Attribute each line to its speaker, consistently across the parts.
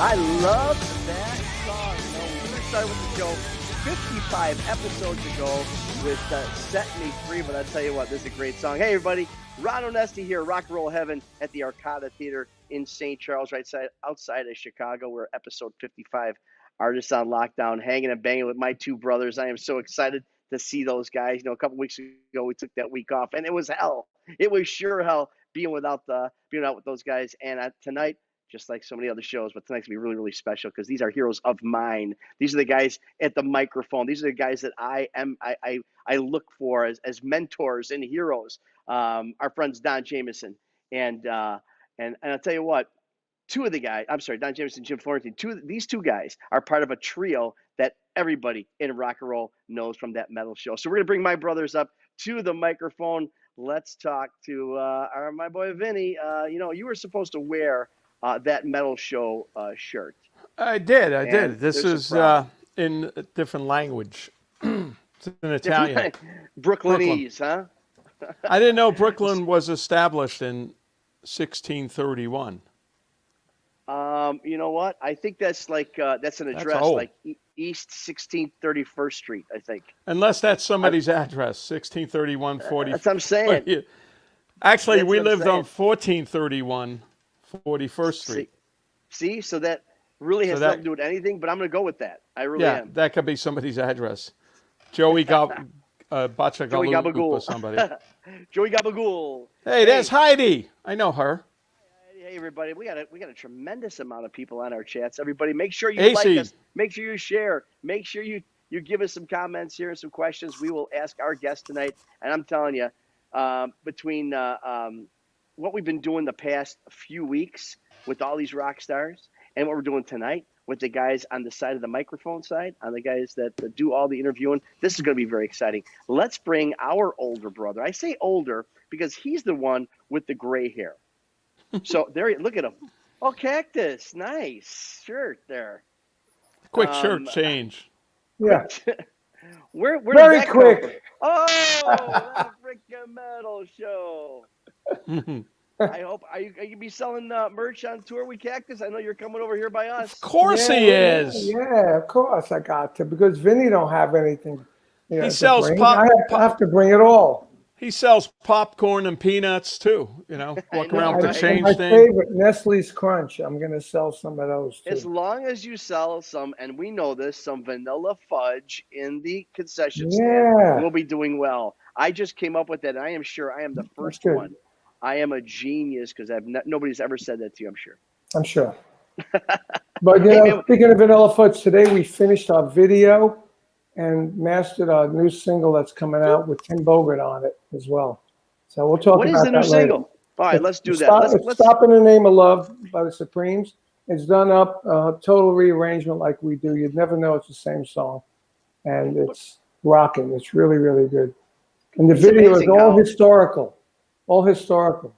Speaker 1: I love that song. You know, we started with the show 55 episodes ago with Set Me Free, but I tell you what, this is a great song. Hey, everybody, Ron Onesti here, Rock and Roll Heaven at the Arcada Theater in St. Charles, outside of Chicago. We're episode 55, Artists on Lockdown, hanging and banging with my two brothers. I am so excited to see those guys. You know, a couple weeks ago, we took that week off, and it was hell. It was sure hell being out with those guys. And tonight, just like so many other shows, but tonight's gonna be really, really special because these are heroes of mine. These are the guys at the microphone. These are the guys that I look for as mentors and heroes. Our friends Don Jamieson and I'll tell you what, Don Jamieson, Jim Florentine. These two guys are part of a trio that everybody in rock and roll knows from that metal show. So we're gonna bring my brothers up to the microphone. Let's talk to my boy Vinny. You were supposed to wear that metal show shirt.
Speaker 2: I did. This is in a different language. It's in Italian.
Speaker 1: Brooklynese, huh?
Speaker 2: I didn't know Brooklyn was established in 1631.
Speaker 1: You know what? I think that's that's an address, like East 1631st Street, I think.
Speaker 2: Unless that's somebody's address, 1631 40.
Speaker 1: That's what I'm saying.
Speaker 2: Actually, we lived on 1431 41st Street.
Speaker 1: See? So that really has nothing to do with anything, but I'm going to go with that. I really am.
Speaker 2: That could be somebody's address. Joey Bachagalup or somebody.
Speaker 1: Joey Gabagool.
Speaker 2: Hey, that's Heidi. I know her.
Speaker 1: Hey, everybody. We got a tremendous amount of people on our chats. Everybody, make sure you like us. Make sure you share. Make sure you give us some comments here and some questions. We will ask our guest tonight. And I'm telling you, between what we've been doing the past few weeks with all these rock stars and what we're doing tonight with the guys on the side of the microphone side, on the guys that do all the interviewing, this is going to be very exciting. Let's bring our older brother. I say older because he's the one with the gray hair. So look at him. Oh, Cactus. Nice shirt there.
Speaker 2: Quick shirt change.
Speaker 3: Yeah.
Speaker 1: Where
Speaker 3: very quick.
Speaker 1: Oh, the freaking metal show. I hope are you gonna be selling merch on tour with Cactus? I know you're coming over here by us.
Speaker 2: Of course he is.
Speaker 3: Yeah, of course I got to, because Vinny don't have anything.
Speaker 2: He sells
Speaker 3: I have to bring it all.
Speaker 2: He sells popcorn and peanuts too. Walk around with the change
Speaker 3: my
Speaker 2: thing.
Speaker 3: Favorite Nestle's Crunch. I'm gonna sell some of those too.
Speaker 1: As long as you sell some, and we know this, some vanilla fudge in the concession stand, we'll be doing well. I just came up with that, and I am sure I am the first one. I am a genius because nobody's ever said that to you, I'm sure.
Speaker 3: But speaking of vanilla fudge, today we finished our video and mastered our new single that's coming out with Tim Bogert on it as well. So we'll talk about that later.
Speaker 1: What is the new single? All right, let's do that.
Speaker 3: Let's Stop in the Name of Love by the Supremes. It's done up, total rearrangement like we do. You'd never know it's the same song. And it's rocking. It's really, really good. And the video is all historical. All historical,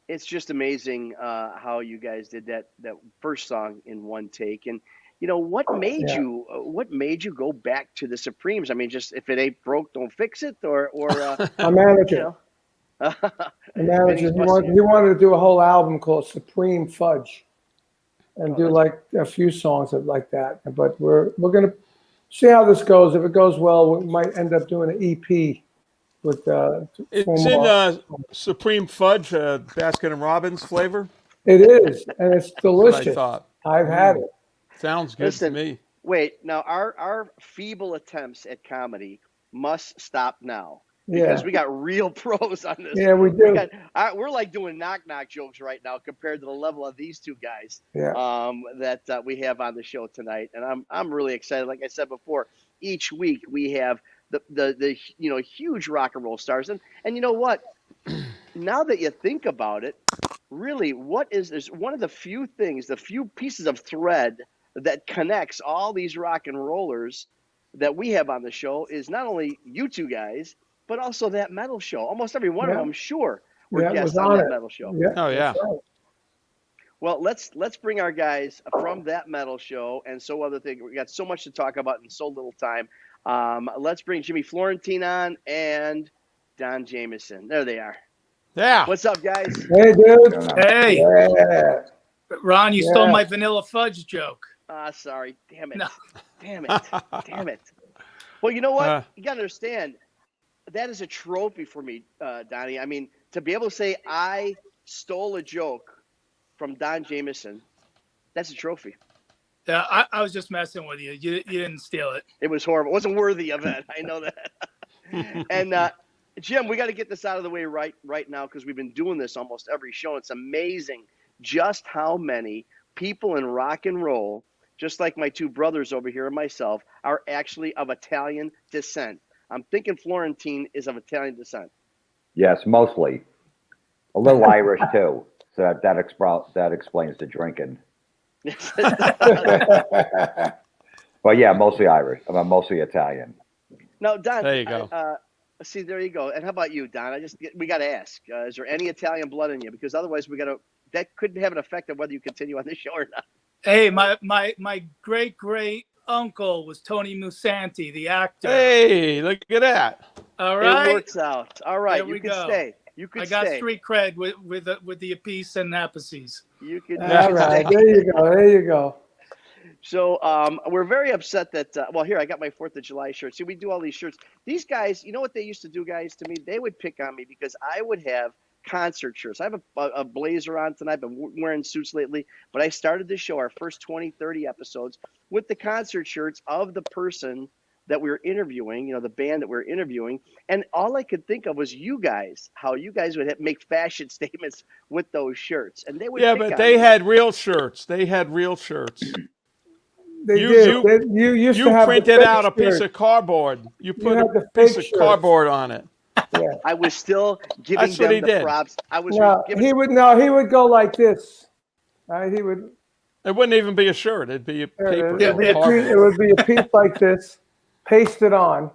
Speaker 1: It's just amazing how you guys did that first song in one take. And what made you go back to the Supremes? I mean, just if it ain't broke, don't fix it, or
Speaker 3: a manager. A manager. He wanted to do a whole album called Supreme Fudge, and do like a few songs like that. But we're gonna see how this goes. If it goes well, we might end up doing an EP with.
Speaker 2: It's in Supreme Fudge, Baskin and Robbins flavor.
Speaker 3: It is, and it's delicious.
Speaker 2: That's what I thought.
Speaker 3: I've had it.
Speaker 2: Sounds good to me.
Speaker 1: Wait, now our feeble attempts at comedy must stop now because we got real pros on this.
Speaker 3: Yeah, we do.
Speaker 1: We're like doing knock-knock jokes right now compared to the level of these two guys that we have on the show tonight, and I'm really excited. Like I said before, each week we have the huge rock and roll stars, and you know what? Now that you think about it, really, there's one of the few pieces of thread that connects all these rock and rollers that we have on the show is not only you two guys, but also that metal show. Almost every one of them, I'm sure, were guests on that metal show.
Speaker 3: Yeah.
Speaker 2: Oh, yeah.
Speaker 3: Right.
Speaker 1: Well, let's bring our guys from that metal show and so other things. We got so much to talk about in so little time. Let's bring Jimmy Florentine on and Don Jamieson. There they are.
Speaker 2: Yeah.
Speaker 1: What's up, guys?
Speaker 3: Hey, dude.
Speaker 2: Hey.
Speaker 3: Yeah.
Speaker 4: Ron, you stole my vanilla fudge joke.
Speaker 1: Sorry. Damn it.
Speaker 4: No.
Speaker 1: Damn it. Damn it. Well, you know what? You got to understand, that is a trophy for me, Donnie. I mean, to be able to say I stole a joke from Don Jamieson, that's a trophy.
Speaker 4: Yeah, I was just messing with you. You didn't steal it.
Speaker 1: It was horrible. It wasn't worthy of it. I know that. And Jim, we got to get this out of the way right now because we've been doing this almost every show. It's amazing just how many people in rock and roll, just like my two brothers over here and myself, are actually of Italian descent. I'm thinking Florentine is of Italian descent.
Speaker 5: Yes, mostly. A little Irish too. So that explains the drinking. But yeah, mostly Irish. I'm mostly Italian.
Speaker 1: No, Don.
Speaker 2: There you go.
Speaker 1: See, there you go. And how about you, Don? We got to ask: is there any Italian blood in you? Because otherwise, that could have an effect on whether you continue on the show or not.
Speaker 4: Hey, my great uncle was Tony Musanti, the actor.
Speaker 2: Hey, look at that.
Speaker 4: All right,
Speaker 1: it works out. All right, you can stay. You could. I got
Speaker 4: street cred with the Appice and Appices.
Speaker 1: You could.
Speaker 3: All right, there you go. There you go.
Speaker 1: So we're very upset that, here, I got my 4th of July shirt. See, we do all these shirts. These guys, you know what they used to do, guys, to me? They would pick on me because I would have concert shirts. I have a blazer on tonight. I've been wearing suits lately. But I started this show, our first 20, 30 episodes, with the concert shirts of the person that we were interviewing, the band that we were interviewing. And all I could think of was you guys, how you guys would make fashion statements with those shirts. And they would
Speaker 2: they had real shirts. They had real shirts.
Speaker 3: You used to have
Speaker 2: printed out a piece of cardboard. You put a piece of cardboard on it.
Speaker 1: Yeah. I was still giving them the props.
Speaker 3: He would go like this. He would.
Speaker 2: It wouldn't even be a shirt. It'd be a paper.
Speaker 3: It would be a piece like this, pasted on,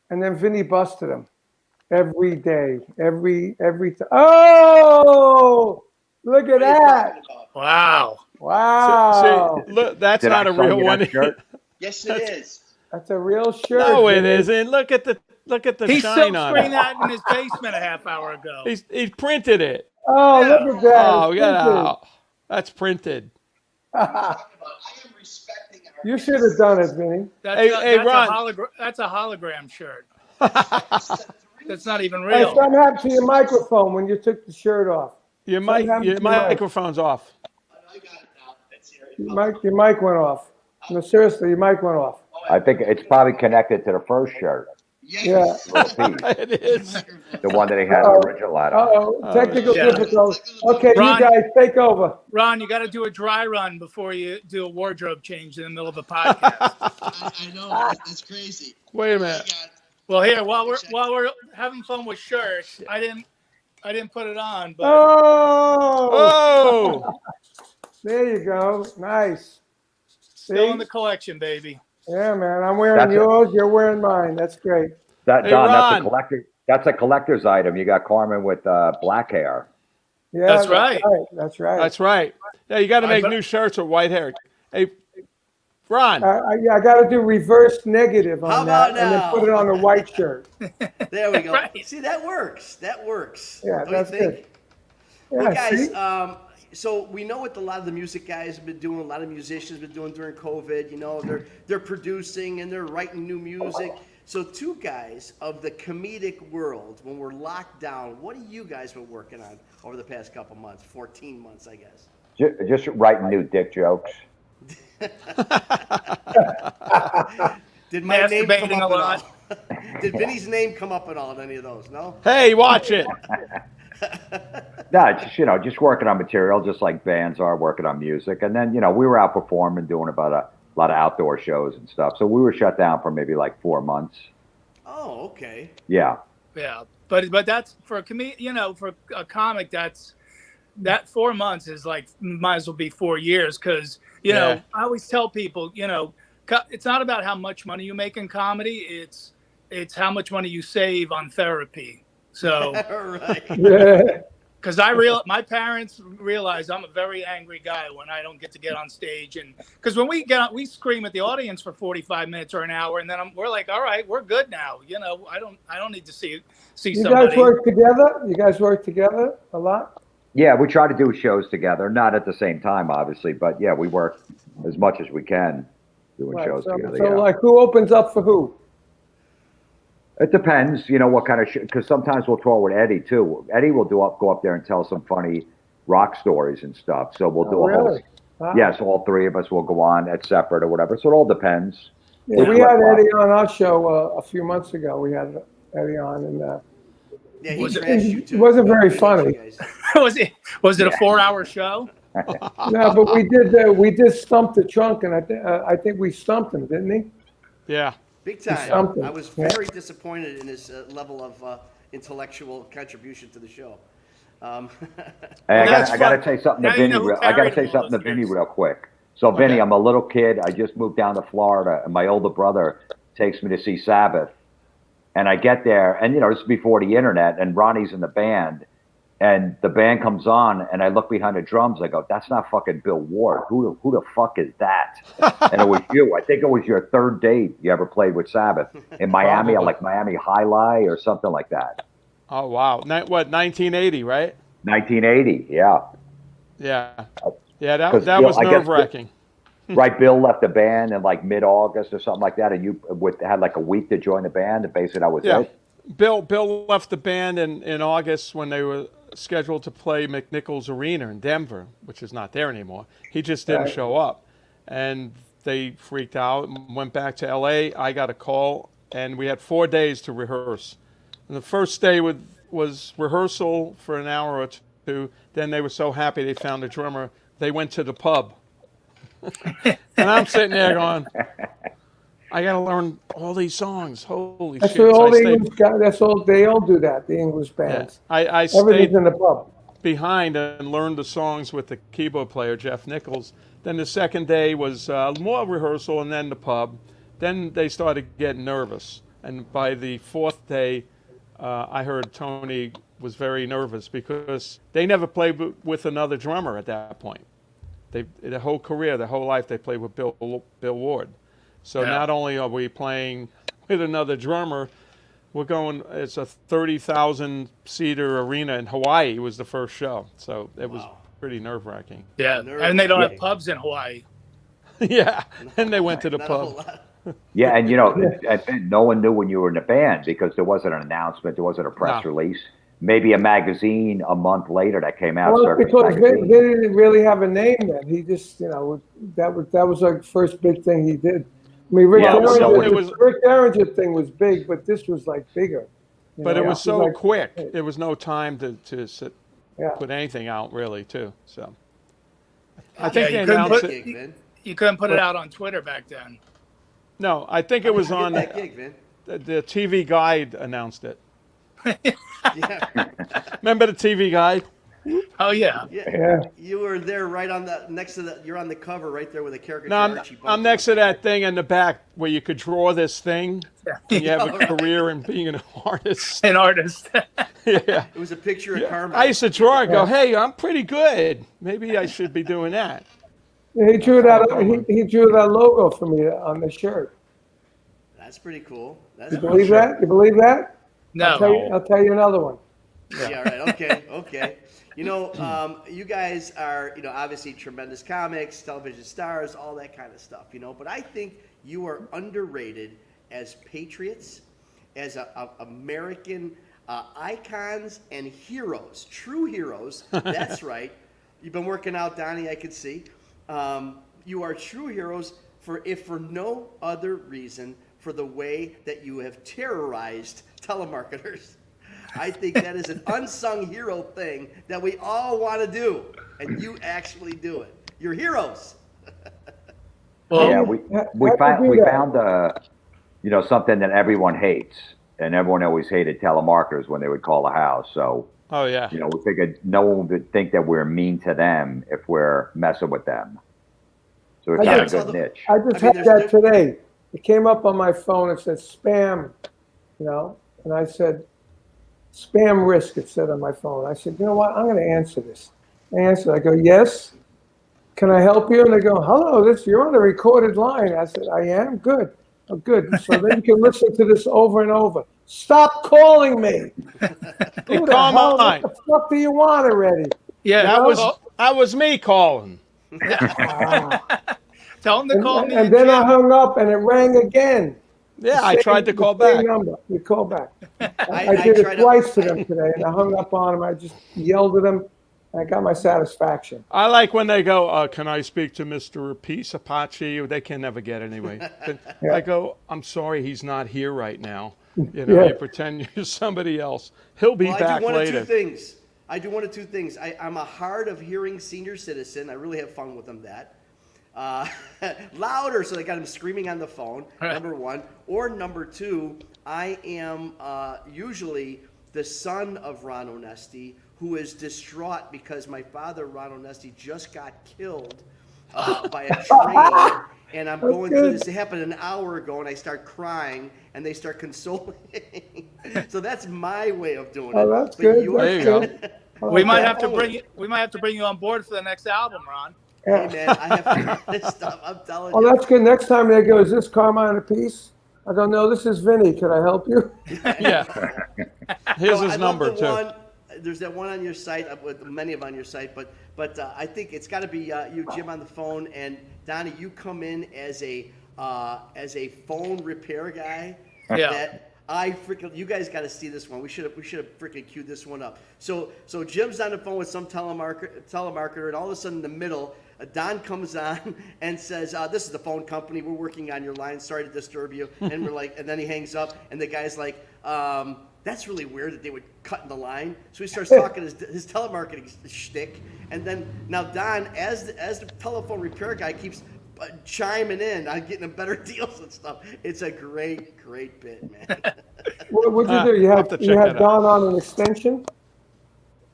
Speaker 3: and then Vinny busted him every day, every time. Oh, look at that!
Speaker 4: Wow.
Speaker 3: Wow.
Speaker 2: See, look, that's not a real one.
Speaker 1: Yes, it is.
Speaker 3: That's a real shirt.
Speaker 2: No, it isn't. Look at the
Speaker 4: he
Speaker 2: shine on it.
Speaker 4: He silkscreened that in his basement a half hour ago.
Speaker 2: He printed it.
Speaker 3: Oh, look at that.
Speaker 2: Oh, yeah. That's printed.
Speaker 3: You should have done it, Vinny.
Speaker 4: Ron. That's a hologram shirt. That's not even real.
Speaker 3: Hey, something happened to your microphone when you took the shirt off.
Speaker 2: Your microphone's off.
Speaker 1: I got it now. Let's hear it.
Speaker 3: Your mic went off. No, seriously, your mic went off.
Speaker 5: I think it's probably connected to the first shirt.
Speaker 3: Yeah.
Speaker 2: It is.
Speaker 5: The one that he had the original out.
Speaker 3: Technical difficulty. Okay, Ron, you guys take over.
Speaker 4: Ron, you got to do a dry run before you do a wardrobe change in the middle of a podcast.
Speaker 1: I know. That's crazy.
Speaker 2: Wait a minute.
Speaker 4: Well, here, while we're having fun with shirts, I didn't put it on, but
Speaker 3: oh, there you go. Nice.
Speaker 4: Still in the collection, baby.
Speaker 3: Yeah, man. I'm wearing yours. You're wearing mine. That's great.
Speaker 5: Don, that's a collector's item. You got Carmen with black hair.
Speaker 3: Yeah,
Speaker 4: that's right.
Speaker 3: That's right.
Speaker 2: That's right. Yeah, you got to make new shirts with white hair. Hey, Ron.
Speaker 3: I got to do reverse negative on that and then put it on a white shirt.
Speaker 1: There we go.
Speaker 4: Right.
Speaker 1: See, that works.
Speaker 3: Yeah, that's good.
Speaker 1: Yeah, well, guys, so we know what a lot of the music guys have been doing, a lot of musicians have been doing during COVID. They're producing and they're writing new music. So two guys of the comedic world, when we're locked down, what have you guys been working on over the past couple months, 14 months, I guess?
Speaker 5: Just writing new dick jokes.
Speaker 1: Did my name come up at all? Did Vinny's name come up at all in any of those? No?
Speaker 2: Hey, watch it.
Speaker 5: No, just working on material, just like bands are working on music. And then, we were out performing, doing about a lot of outdoor shows and stuff. So we were shut down for maybe like 4 months.
Speaker 1: Oh, okay.
Speaker 5: Yeah.
Speaker 4: Yeah, but that's for a for a comic, that 4 months is like might as well be 4 years because I always tell people it's not about how much money you make in comedy, it's how much money you save on therapy. So
Speaker 1: right.
Speaker 4: Because my parents realize I'm a very angry guy when I don't get to get on stage, and because when we scream at the audience for 45 minutes or an hour, and then we're like, all right, we're good now. I don't need to see somebody.
Speaker 3: You guys work together? You guys work together a lot?
Speaker 5: Yeah, we try to do shows together, not at the same time, obviously, but yeah, we work as much as we can doing shows together.
Speaker 3: So, like, who opens up for who?
Speaker 5: It depends, what kind of show, because sometimes we'll tour with Eddie too. Eddie will go up there and tell some funny rock stories and stuff. So we'll do a whole. Wow. Yes, all three of us will go on at separate or whatever. So it all depends.
Speaker 3: Yeah, we had Eddie on our show a few months ago. We had Eddie on, and
Speaker 1: yeah, it
Speaker 3: wasn't very funny.
Speaker 4: Was it a 4-hour show?
Speaker 3: No, but we did stump the trunk, and I think we stumped him, didn't he?
Speaker 2: Yeah,
Speaker 1: big time. I was very disappointed in his level of intellectual contribution to the show.
Speaker 5: Hey, I got to say something to Vinny. I got to say something to Vinny real quick. So, Vinny, I'm a little kid. I just moved down to Florida, and my older brother takes me to see Sabbath. And I get there, and this is before the internet, and Ronnie's in the band, and the band comes on, and I look behind the drums. I go, "That's not fucking Bill Ward. Who the fuck is that?" And it was you. I think it was your third date you ever played with Sabbath in Miami, like Miami High Life or something like that.
Speaker 2: Oh wow! What? 1980, right?
Speaker 5: 1980. Yeah.
Speaker 2: Yeah. Yeah. That was nerve-wracking.
Speaker 5: Right, Bill left the band in like mid-August or something like that, and you had like a week to join the band, and basically that was it.
Speaker 2: Bill left the band in August when they were scheduled to play McNichols Arena in Denver, which is not there anymore. He just didn't show up, and they freaked out and went back to L.A. I got a call, and we had 4 days to rehearse. And the first day was rehearsal for an hour or two. Then they were so happy they found a drummer. They went to the pub. And I'm sitting there going, I got to learn all these songs. Holy shit.
Speaker 3: That's all they all do that, the English bands.
Speaker 2: Yeah. I stayed in the pub behind and learned the songs with the keyboard player, Jeff Nichols. Then the second day was more rehearsal and then the pub. Then they started getting nervous. And by the fourth day, I heard Tony was very nervous because they never played with another drummer at that point. Their whole career, their whole life, they played with Bill Ward. So not only are we playing with another drummer, we're going. It's a 30,000-seater arena in Hawaii. Was the first show, so it was pretty nerve-wracking.
Speaker 4: Yeah, and they don't have pubs in Hawaii.
Speaker 2: Yeah, and they went to the pub.
Speaker 5: Yeah, and no one knew when you were in the band because there wasn't an announcement, there wasn't a press release. Maybe a magazine a month later that came out.
Speaker 3: Well, because they didn't really have a name then. He just, that was like the first big thing he did. I mean, Rick Derringer thing was big, but this was like bigger.
Speaker 2: But it was so quick. There was no time to put anything out really, too. So I think they announced it.
Speaker 4: You couldn't put it out on Twitter back then.
Speaker 2: No, I think it was on the TV Guide announced it. Remember the TV Guide?
Speaker 4: Oh yeah.
Speaker 1: You were there right on next to you're on the cover right there with a caricature.
Speaker 2: No, I'm next to that thing in the back where you could draw this thing. And you have a career in being an artist.
Speaker 4: An artist.
Speaker 2: Yeah.
Speaker 1: It was a picture of Carmen.
Speaker 2: I used to draw and go, hey, I'm pretty good. Maybe I should be doing that.
Speaker 3: He drew that. He drew that logo for me on the shirt.
Speaker 1: That's pretty cool.
Speaker 3: You believe that? You believe that?
Speaker 4: No.
Speaker 3: I'll tell you another one.
Speaker 1: Yeah. Right. Okay. You guys are, obviously tremendous comics, television stars, all that kind of stuff, But I think you are underrated as patriots, as American icons and heroes, true heroes. That's right. You've been working out, Donnie, I could see. You are true heroes if for no other reason for the way that you have terrorized telemarketers. I think that is an unsung hero thing that we all want to do, and you actually do it. You're heroes.
Speaker 5: Well, we found something that everyone hates, and everyone always hated telemarketers when they would call a house. So, we figured no one would think that we're mean to them if we're messing with them. So it's a good niche.
Speaker 3: I just had that today. It came up on my phone. It said spam, and I said, spam risk, it said on my phone. I said, you know what? I'm going to answer this. I answered. I go, yes. Can I help you? And they go, hello, you're on a recorded line. I said, I am? Good. Oh, good. So then you can listen to this over and over. Stop calling me. Who the hell? What the fuck do you want already?
Speaker 4: Yeah,
Speaker 2: that was me calling.
Speaker 4: Tell him to call me.
Speaker 3: And then I hung up, and it rang again.
Speaker 2: Yeah, I tried to call back.
Speaker 3: Number. You call back. I did it twice to them today, and I hung up on them. I just yelled at them. I got my satisfaction.
Speaker 2: I like when they go, can I speak to Mr. Peace Apache? They can never get anyway. I go, I'm sorry, he's not here right now. You know, you pretend you're somebody else. He'll be back later.
Speaker 1: I do one of two things. I'm a hard of hearing senior citizen. I really have fun with them that. Louder, so they got him screaming on the phone, number one. Or number two, I am usually the son of Ron Onesti, who is distraught because my father, Ron Onesti, just got killed by a train. And I'm going through this. It happened an hour ago, and I start crying, and they start consoling. So that's my way of doing it.
Speaker 3: Oh, that's good.
Speaker 2: There you go.
Speaker 4: We might have to bring you on board for the next album, Ron.
Speaker 1: Hey man, I have to do this stuff. I'm telling you.
Speaker 3: Oh, that's good. Next time they go, is this Carmine Apiece? I go, no, this is Vinny. Can I help you?
Speaker 2: Yeah. Here's his number too.
Speaker 1: There's that one on your site, with many of on your site, but I think it's got to be you, Jim, on the phone, and Donnie, you come in as a phone repair guy.
Speaker 4: Yeah.
Speaker 1: You guys got to see this one. We should have freaking queued this one up. So Jim's on the phone with some telemarketer, and all of a sudden in the middle, Don comes on and says, "This is the phone company. We're working on your line. Sorry to disturb you." And we're like, and then he hangs up, and the guy's like, "That's really weird that they would cut in the line." So he starts talking his telemarketing shtick, and then now Don, as the telephone repair guy, keeps chiming in on getting them better deals and stuff. It's a great bit, man.
Speaker 3: What'd you do? You had Don on an extension?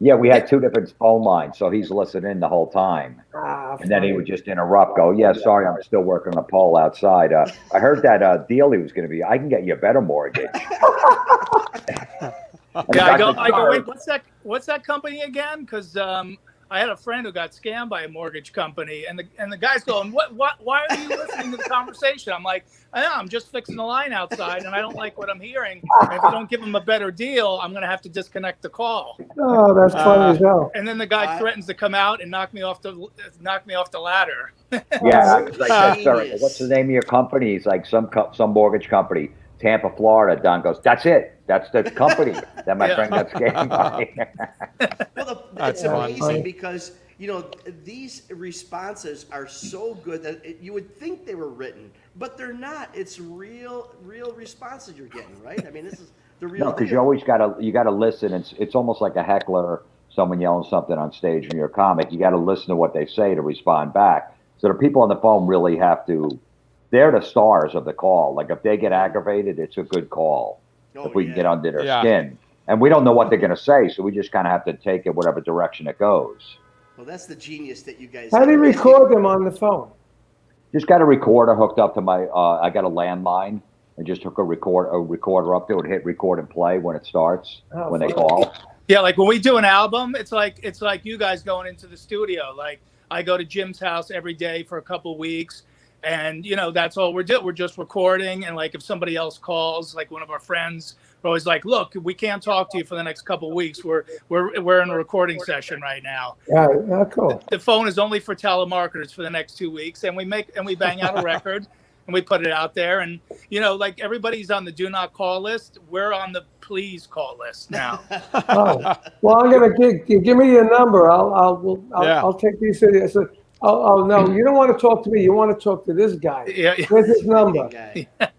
Speaker 5: Yeah, we had two different phone lines, so he's listening the whole time. And then he would just interrupt, go, "Yeah, sorry, I'm still working on a pole outside. I heard that deal he was going to be, I can get you a better mortgage."
Speaker 4: I go, wait, what's that company again? Because I had a friend who got scammed by a mortgage company, and the guy's going, why are you listening to the conversation? I'm like, I'm just fixing the line outside, and I don't like what I'm hearing. And if you don't give him a better deal, I'm going to have to disconnect the call.
Speaker 3: Oh, that's funny as hell.
Speaker 4: And then the guy threatens to come out and knock me off the ladder.
Speaker 5: Yeah, I was like, "Sorry, what's the name of your company?" He's like, some mortgage company, Tampa, Florida. Don goes, "That's it. That's the company that my friend got scammed by."
Speaker 1: Well, it's amazing because, these responses are so good that you would think they were written, but they're not. It's real responses you're getting, right? I mean, this is the real.
Speaker 5: No, because you always gotta listen. It's almost like a heckler, someone yelling something on stage when you're a comic. You got to listen to what they say to respond back. So the people on the phone really have to. They're the stars of the call. Like if they get aggravated, it's a good call. If we can get under their skin. And we don't know what they're going to say, so we just kind of have to take it whatever direction it goes.
Speaker 1: Well, that's the genius that you guys.
Speaker 3: How do you record them on the phone?
Speaker 5: Just got a recorder hooked up to my. I got a landline and just hook a recorder up there and hit record and play when it starts when they call.
Speaker 4: Yeah, like when we do an album, it's like you guys going into the studio. Like I go to Jim's house every day for a couple weeks. And, that's all we're doing. We're just recording. And like, if somebody else calls, like one of our friends, we're always like, "Look, we can't talk to you for the next couple of weeks. We're in a recording session right now."
Speaker 3: Yeah, cool.
Speaker 4: The phone is only for telemarketers for the next 2 weeks. And we bang out a record and we put it out there. And, like everybody's on the do not call list. We're on the please call list now.
Speaker 3: Oh, well, I'm going to give me your number. I'll take these idiots. Oh, no, you don't want to talk to me. You want to talk to this guy.
Speaker 4: Yeah.
Speaker 3: Where's his number?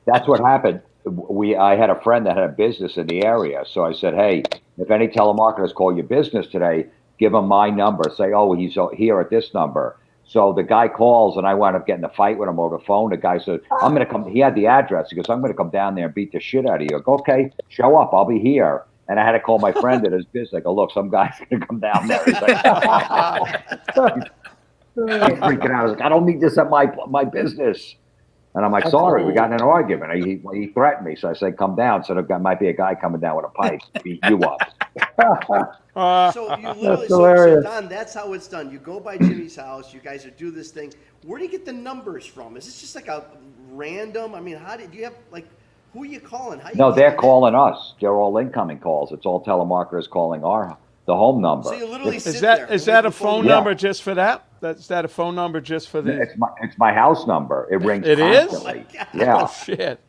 Speaker 5: That's what happened. I had a friend that had a business in the area. So I said, "Hey, if any telemarketers call your business today, give them my number. Say, oh, he's here at this number." So the guy calls, and I wound up getting a fight with him over the phone. The guy said, "I'm going to come." He had the address. He goes, "I'm going to come down there and beat the shit out of you." I go, "Okay, show up. I'll be here." And I had to call my friend at his business. I go, "Look, some guy's going to come down there." He's like, he's freaking out. I was like, "I don't need this at my business." And I'm like, "Sorry, we got in an argument." He threatened me. So I said, "Come down." So there might be a guy coming down with a pipe to beat you up.
Speaker 1: So you literally, so Don, that's how it's done. You go by Jimmy's house. You guys do this thing. Where do you get the numbers from? Is this just like a random? I mean, do you have like, who are you calling?
Speaker 5: No, they're calling us. They're all incoming calls. It's all telemarketers calling the home number.
Speaker 1: So you literally
Speaker 2: Is that a phone
Speaker 5: Yeah.
Speaker 2: number just for that? Is that a phone number just for the?
Speaker 5: It's my house number. It rings
Speaker 2: It is?
Speaker 5: constantly.
Speaker 1: Oh
Speaker 5: Yeah.
Speaker 2: Oh shit!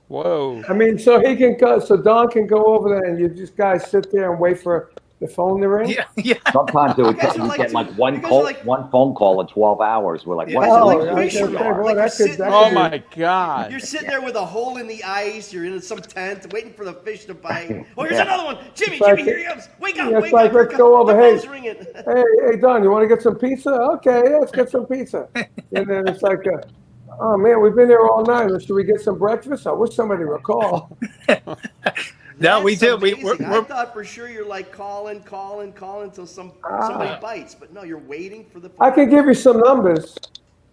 Speaker 2: Whoa.
Speaker 3: I mean, so he can go, so Don can go over there and you just guys sit there and wait for the phone to ring?
Speaker 4: Yeah.
Speaker 5: Sometimes it would
Speaker 1: guys
Speaker 5: get,
Speaker 1: are
Speaker 5: you
Speaker 1: like
Speaker 5: get
Speaker 1: two-
Speaker 5: like
Speaker 1: you
Speaker 5: one
Speaker 1: guys are
Speaker 5: call,
Speaker 1: like-
Speaker 5: one phone call in 12 hours. We're like,
Speaker 1: You
Speaker 5: what?
Speaker 1: guys are like
Speaker 3: Oh,
Speaker 1: fish
Speaker 3: okay,
Speaker 1: in the
Speaker 3: okay,
Speaker 1: bar.
Speaker 3: well,
Speaker 1: Like
Speaker 3: that
Speaker 1: you're
Speaker 3: could-
Speaker 1: sitting
Speaker 3: that
Speaker 2: Oh
Speaker 3: could-
Speaker 2: my God.
Speaker 1: You're sitting there with a hole in the ice. You're in some tent waiting for the fish to bite. Oh, here's
Speaker 5: Yeah.
Speaker 1: another one. Jimmy,
Speaker 3: like-
Speaker 1: here he comes. Wake up,
Speaker 3: Yeah, it's
Speaker 1: wake
Speaker 3: like,
Speaker 1: up.
Speaker 3: let's go over.
Speaker 1: The
Speaker 3: Hey.
Speaker 1: phone's ringing.
Speaker 3: Hey, Don, you want to get some pizza? Okay, let's get some pizza. And then it's like, oh man, we've been here all night. Should we get some breakfast? I wish somebody would call.
Speaker 4: No, we
Speaker 1: That's
Speaker 4: do.
Speaker 1: amazing. I
Speaker 4: We're
Speaker 1: thought for sure you're like calling until somebody bites, but no, you're waiting for the phone.
Speaker 3: I can give you some numbers.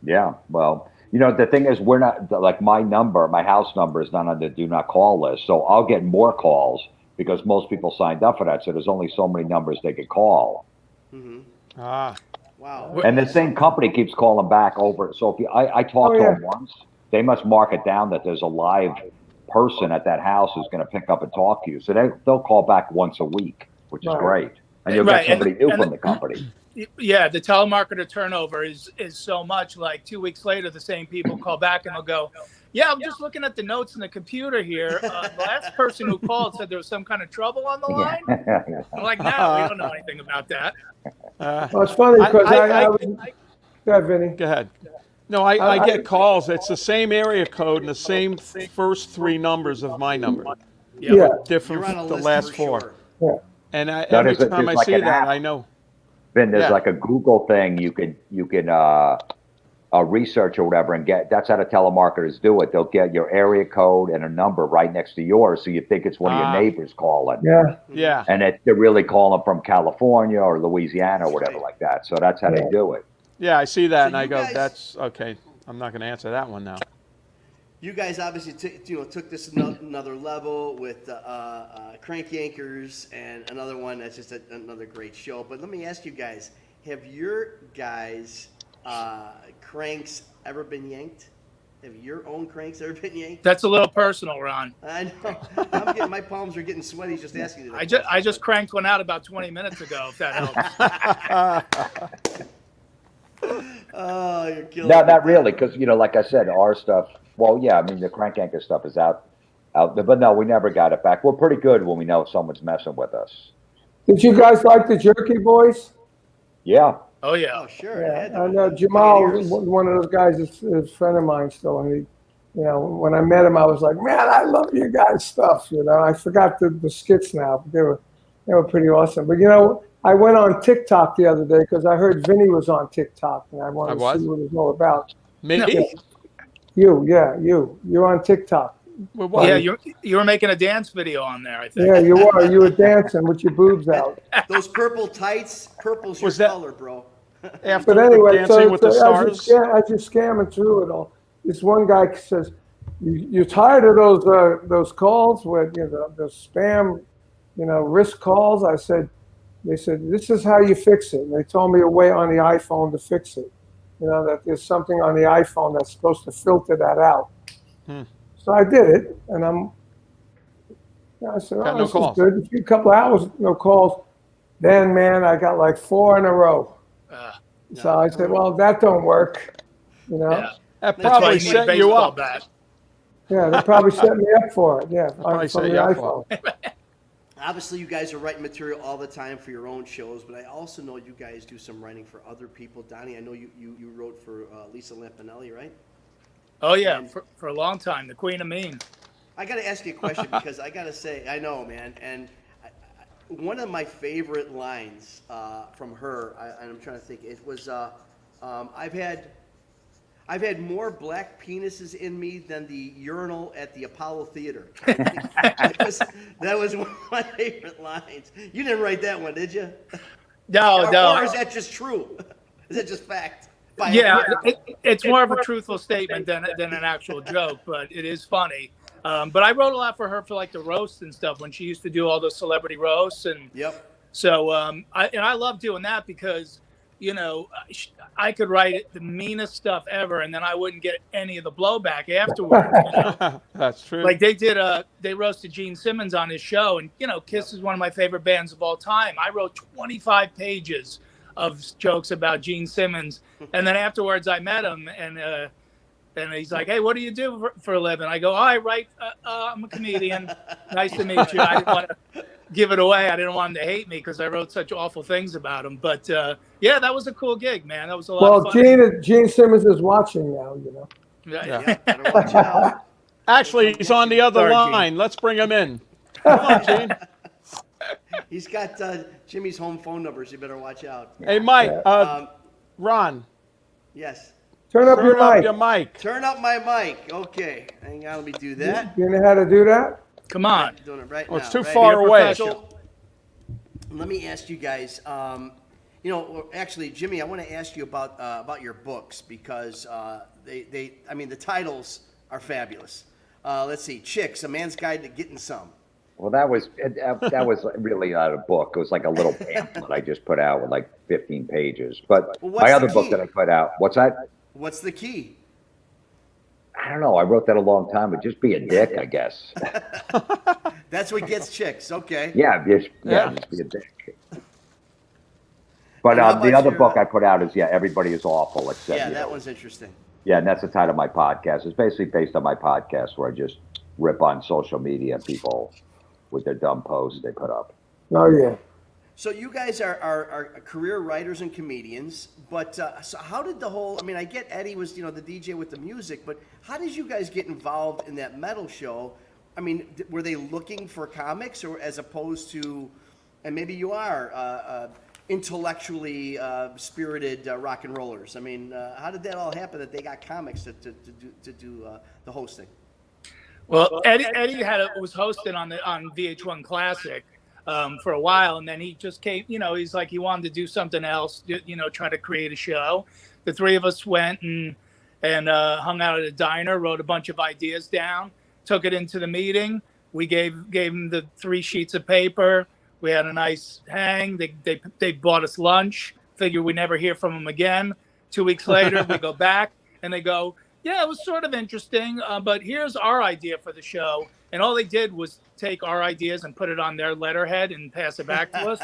Speaker 5: Yeah. Well, the thing is, we're not, like, my house number is not on the do not call list. So I'll get more calls because most people signed up for that. So there's only so many numbers they could call.
Speaker 2: Ah.
Speaker 1: Wow.
Speaker 5: And the same company keeps calling back over. So if I talked to them once, they must mark it down that there's a live person at that house who's going to pick up and talk to you. So they'll call back once a week, which is great. And you'll
Speaker 4: Right,
Speaker 5: get somebody new
Speaker 4: and
Speaker 5: from the company.
Speaker 4: Yeah, the telemarketer turnover is so much. Like 2 weeks later, the same people call back and they'll go, "Yeah, I'm just looking at the notes in the computer here. The last person who called said there was some kind of trouble on the line." I'm like, "No, we don't know anything about that."
Speaker 3: Well, it's funny because go ahead, Vinny.
Speaker 2: Go ahead. No, I get calls. It's the same area code and the same first three numbers of my number.
Speaker 3: Yeah.
Speaker 2: Different
Speaker 1: You're on a
Speaker 2: the
Speaker 1: list
Speaker 2: last
Speaker 1: for
Speaker 2: four.
Speaker 1: sure.
Speaker 3: Yeah.
Speaker 2: And every
Speaker 5: there's
Speaker 2: time I
Speaker 5: like
Speaker 2: see
Speaker 5: an
Speaker 2: that,
Speaker 5: app.
Speaker 2: I know.
Speaker 5: Then there's
Speaker 2: Yeah.
Speaker 5: like a Google thing you can research or whatever and get. That's how the telemarketers do it. They'll get your area code and a number right next to yours, so you think it's one of your neighbors calling.
Speaker 3: Yeah.
Speaker 2: Yeah.
Speaker 5: And they're really calling from California or Louisiana or whatever like that. So that's how they do it.
Speaker 2: Yeah, I see that,
Speaker 1: So
Speaker 2: and I
Speaker 1: you
Speaker 2: go,
Speaker 1: guys-
Speaker 2: "That's okay." I'm not going to answer that one now.
Speaker 1: You guys obviously took this another level with Crank Yankers and another one that's just another great show. But let me ask you guys, have your guys' cranks ever been yanked? Have your own cranks ever been yanked?
Speaker 4: That's a little personal, Ron.
Speaker 1: I know. My palms are getting sweaty just asking you that.
Speaker 4: I just cranked one out about 20 minutes ago, if that helps.
Speaker 1: Oh, you're killing
Speaker 5: No,
Speaker 1: me.
Speaker 5: not really, because like I said, our stuff. Well, yeah, I mean the crank anchor stuff is out there, but no, we never got it back. We're pretty good when we know someone's messing with us.
Speaker 3: Did you guys like the Jerky Boys?
Speaker 5: Yeah.
Speaker 4: Oh, yeah.
Speaker 1: Oh, sure.
Speaker 3: Yeah. I know Jamal, one of those guys, is a friend of mine still, and he, when I met him, I was like, man, I love you guys' stuff. I forgot the skits now, but they were pretty awesome. But I went on TikTok the other day because I heard Vinny was on TikTok, and I wanted to see what it was all about.
Speaker 2: Me?
Speaker 3: You're on TikTok.
Speaker 2: What?
Speaker 4: Yeah, you were making a dance video on there, I think.
Speaker 3: Yeah, you were. You were dancing with your boobs out.
Speaker 1: Those purple tights, purple's your
Speaker 2: Was that-
Speaker 1: color, bro.
Speaker 2: After
Speaker 3: But anyway,
Speaker 2: Dancing with the Stars.
Speaker 3: as you're scamming through it all, this one guy says, "You're tired of those calls with those spam, risk calls?" I said, "They said this is how you fix it." And they told me a way on the iPhone to fix it. That there's something on the iPhone that's supposed to filter that out. So I did it, and I said,
Speaker 2: Got
Speaker 3: "Oh,
Speaker 2: no
Speaker 3: this
Speaker 2: calls.
Speaker 3: is good." A couple hours, no calls. Then, man, I got like 4 in a row. So I said, "Well, that don't work."
Speaker 4: Yeah.
Speaker 2: That
Speaker 4: That's why
Speaker 2: probably
Speaker 4: you need a
Speaker 2: set you
Speaker 4: baseball
Speaker 2: up.
Speaker 4: bat.
Speaker 3: Yeah, they probably set me up for it. Yeah,
Speaker 2: probably
Speaker 3: from
Speaker 2: set
Speaker 3: the
Speaker 2: you up
Speaker 3: iPhone.
Speaker 2: for
Speaker 1: Obviously, you guys are writing material all the time for your own shows, but I also know you guys do some writing for other people. Donnie, I know you wrote for Lisa Lampanelli, right?
Speaker 4: Oh, yeah, for a long time. The Queen of Mean.
Speaker 1: I got to ask you a question because I got to say, I know, man, and one of my favorite lines from her, and I'm trying to think, it was, I've had more black penises in me than the urinal at the Apollo Theater. that was one of my favorite lines. You didn't write that one, did you?
Speaker 4: No.
Speaker 1: Or is that just true? Is that just fact?
Speaker 4: It's more of a truthful statement than an actual joke, but it is funny. But I wrote a lot for her for like the roasts and stuff when she used to do all those celebrity roasts, and
Speaker 1: Yep.
Speaker 4: so I love doing that because you know, I could write the meanest stuff ever, and then I wouldn't get any of the blowback afterwards. You know?
Speaker 2: That's true.
Speaker 4: Like they roasted Gene Simmons on his show, and you know, Kiss is one of my favorite bands of all time. I wrote 25 pages of jokes about Gene Simmons, and then afterwards I met him, and he's like, "Hey, what do you do for a living?" I go, "Oh, I write. I'm a comedian. Nice to meet you." I didn't want to give it away. I didn't want him to hate me because I wrote such awful things about him. But yeah, that was a cool gig, man. That was a lot of fun.
Speaker 3: Gene Simmons is watching now, you know.
Speaker 4: Yeah.
Speaker 1: Better watch out.
Speaker 2: Actually, he's on the other line. Gene. Let's bring him in. Come on, Gene.
Speaker 1: He's got Jimmy's home phone number, so you better watch out.
Speaker 2: Hey, Mike. Ron.
Speaker 1: Yes.
Speaker 3: Turn up your
Speaker 2: mic.
Speaker 1: Turn up my mic. Okay. Hang on, let me do that.
Speaker 3: You know how to do that?
Speaker 4: Come on.
Speaker 1: I'm doing it right now.
Speaker 2: It's too
Speaker 1: right?
Speaker 2: far away.
Speaker 1: So, let me ask you guys. You know, actually, Jimmy, I want to ask you about your books because I mean, the titles are fabulous. Let's see, Chicks: A Man's Guide to Getting Some.
Speaker 5: Well, that was really not a book. It was like a little pamphlet I just put out with like 15 pages. But my other book that I put out, what's that?
Speaker 1: What's the key?
Speaker 5: I don't know. I wrote that a long time ago. Just be a dick, I guess.
Speaker 1: That's what gets chicks. Okay.
Speaker 5: Yeah, just be a dick. But the other book I put out is Everybody is Awful except you.
Speaker 1: That one's interesting.
Speaker 5: Yeah, and that's the title of my podcast. It's basically based on my podcast where I just rip on social media and people with their dumb posts they put up.
Speaker 3: Oh yeah.
Speaker 1: So you guys are career writers and comedians, but so how did the whole? I mean, I get Eddie was the DJ with the music, but how did you guys get involved in that metal show? I mean, were they looking for comics, or as opposed to, and maybe you are intellectually spirited rock and rollers? I mean, how did that all happen that they got comics to do the hosting?
Speaker 4: Well, Eddie was hosted on VH1 Classic. For a while, and then he just came, he's like, he wanted to do something else, try to create a show. The three of us went and hung out at a diner, wrote a bunch of ideas down, took it into the meeting. We gave him the 3 sheets of paper. We had a nice hang. They bought us lunch. Figured we never hear from them again. 2 weeks later, we go back and they go, yeah, it was sort of interesting, but here's our idea for the show. And all they did was take our ideas and put it on their letterhead and pass it back to us.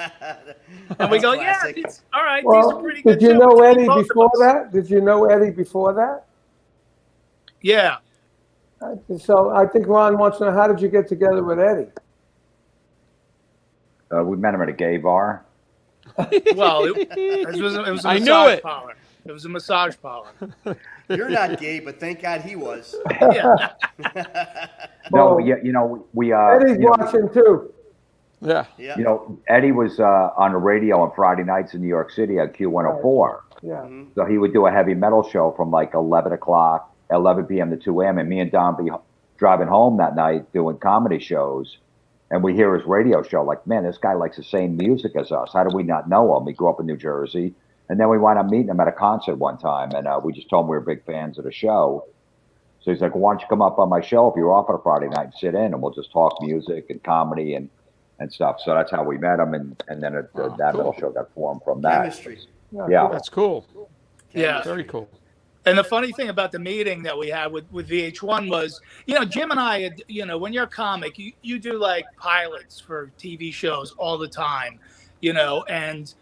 Speaker 4: And we go, classic. Yeah, all right,
Speaker 3: well,
Speaker 4: these are pretty good.
Speaker 3: Did you know Eddie before that? Did you know Eddie before that?
Speaker 4: Yeah.
Speaker 3: So I think Ron wants to know, how did you get together with Eddie?
Speaker 5: We met him at a gay bar.
Speaker 4: Well, it was a massage parlor. It was a massage parlor.
Speaker 1: You're not gay, but thank God he was.
Speaker 4: Yeah.
Speaker 5: No, we
Speaker 3: Eddie's watching too.
Speaker 2: Yeah.
Speaker 5: Eddie was on the radio on Friday nights in New York City at Q104.
Speaker 3: Yeah.
Speaker 1: Mm-hmm.
Speaker 5: So he would do a heavy metal show from like 11 p.m. to 2 a.m. And me and Don be driving home that night doing comedy shows. And we hear his radio show, like, man, this guy likes the same music as us. How do we not know him? He grew up in New Jersey. And then we wound up meeting him at a concert one time. And we just told him we were big fans of the show. So he's like, well, why don't you come up on my show if you're off on a Friday night and sit in, and we'll just talk music and comedy and stuff. So that's how we met him. And then that little show got formed from that.
Speaker 1: Chemistry.
Speaker 5: Yeah.
Speaker 2: That's cool.
Speaker 4: Yeah.
Speaker 2: Very cool.
Speaker 4: And the funny thing about the meeting that we had with VH1 was, Jim and I, when you're a comic, you do like pilots for TV shows all the time, and,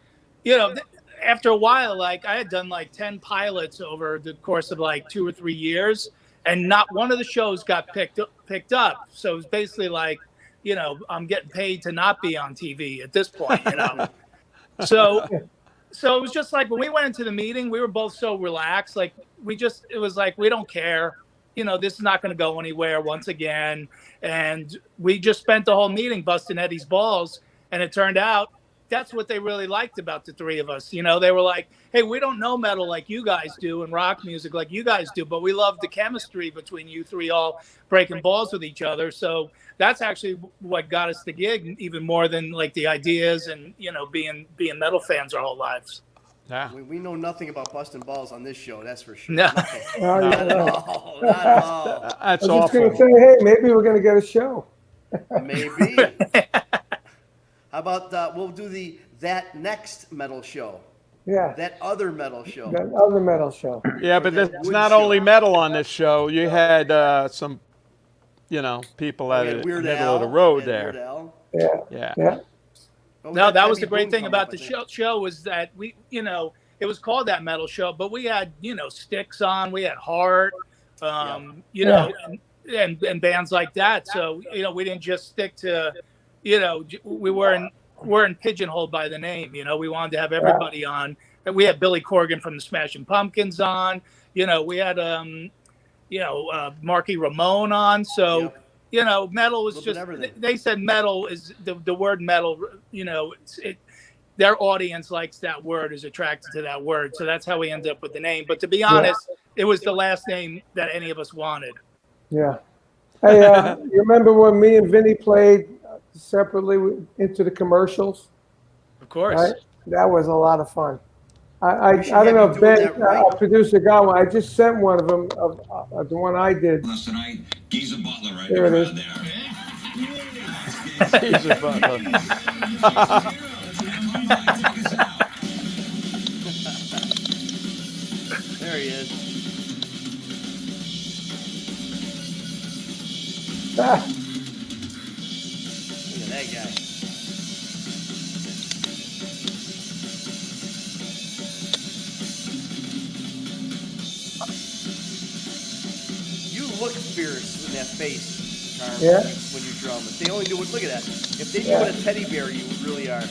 Speaker 4: after a while, like I had done like 10 pilots over the course of like 2 or 3 years, and not one of the shows got picked up. So it was basically like, I'm getting paid to not be on TV at this point, So it was just like when we went into the meeting, we were both so relaxed. Like it was like, we don't care. This is not going to go anywhere once again. And we just spent the whole meeting busting Eddie's balls. And it turned out that's what they really liked about the three of us. They were like, hey, we don't know metal like you guys do and rock music like you guys do, but we love the chemistry between you three all breaking balls with each other. So that's actually what got us the gig even more than like the ideas and, being metal fans our whole lives.
Speaker 2: Yeah.
Speaker 1: We know nothing about busting balls on this show, that's for sure.
Speaker 4: No.
Speaker 1: Not at all. Not at all.
Speaker 2: That's
Speaker 3: I was just
Speaker 2: awful.
Speaker 3: going to say, hey, maybe we're going to get a show.
Speaker 1: Maybe. How about we'll do that next metal show?
Speaker 3: Yeah.
Speaker 1: That other metal show.
Speaker 3: That other metal show.
Speaker 2: Yeah, but there's not only metal on this show. You had some, people at the middle of the road there.
Speaker 3: Yeah.
Speaker 4: No, that was the great thing about the show was that we, it was called that metal show, but we had, Styx on, we had Heart, and bands like that. So, we didn't just stick to, we weren't pigeonholed by the name. We wanted to have everybody on. And we had Billy Corgan from the Smashing Pumpkins on. We had, Marky Ramone on. So, metal was just, they said metal is the word metal, their audience likes that word, is attracted to that word. So that's how we ended up with the name. But to be honest, it was the last name that any of us wanted.
Speaker 3: Yeah. Hey, you remember when me and Vinny played separately into the commercials?
Speaker 4: Of course.
Speaker 3: Right? That was a lot of fun. I don't know if Ben, our producer, got one. I just sent one of them, of the one I did.
Speaker 6: Last night, Geezer Butler right
Speaker 3: there. It is.
Speaker 2: Geezer Butler.
Speaker 1: There he is. Look at that guy. You look fierce in that face, Carm, when you drum. If they only knew what, look at that. If they knew what a teddy bear you really are.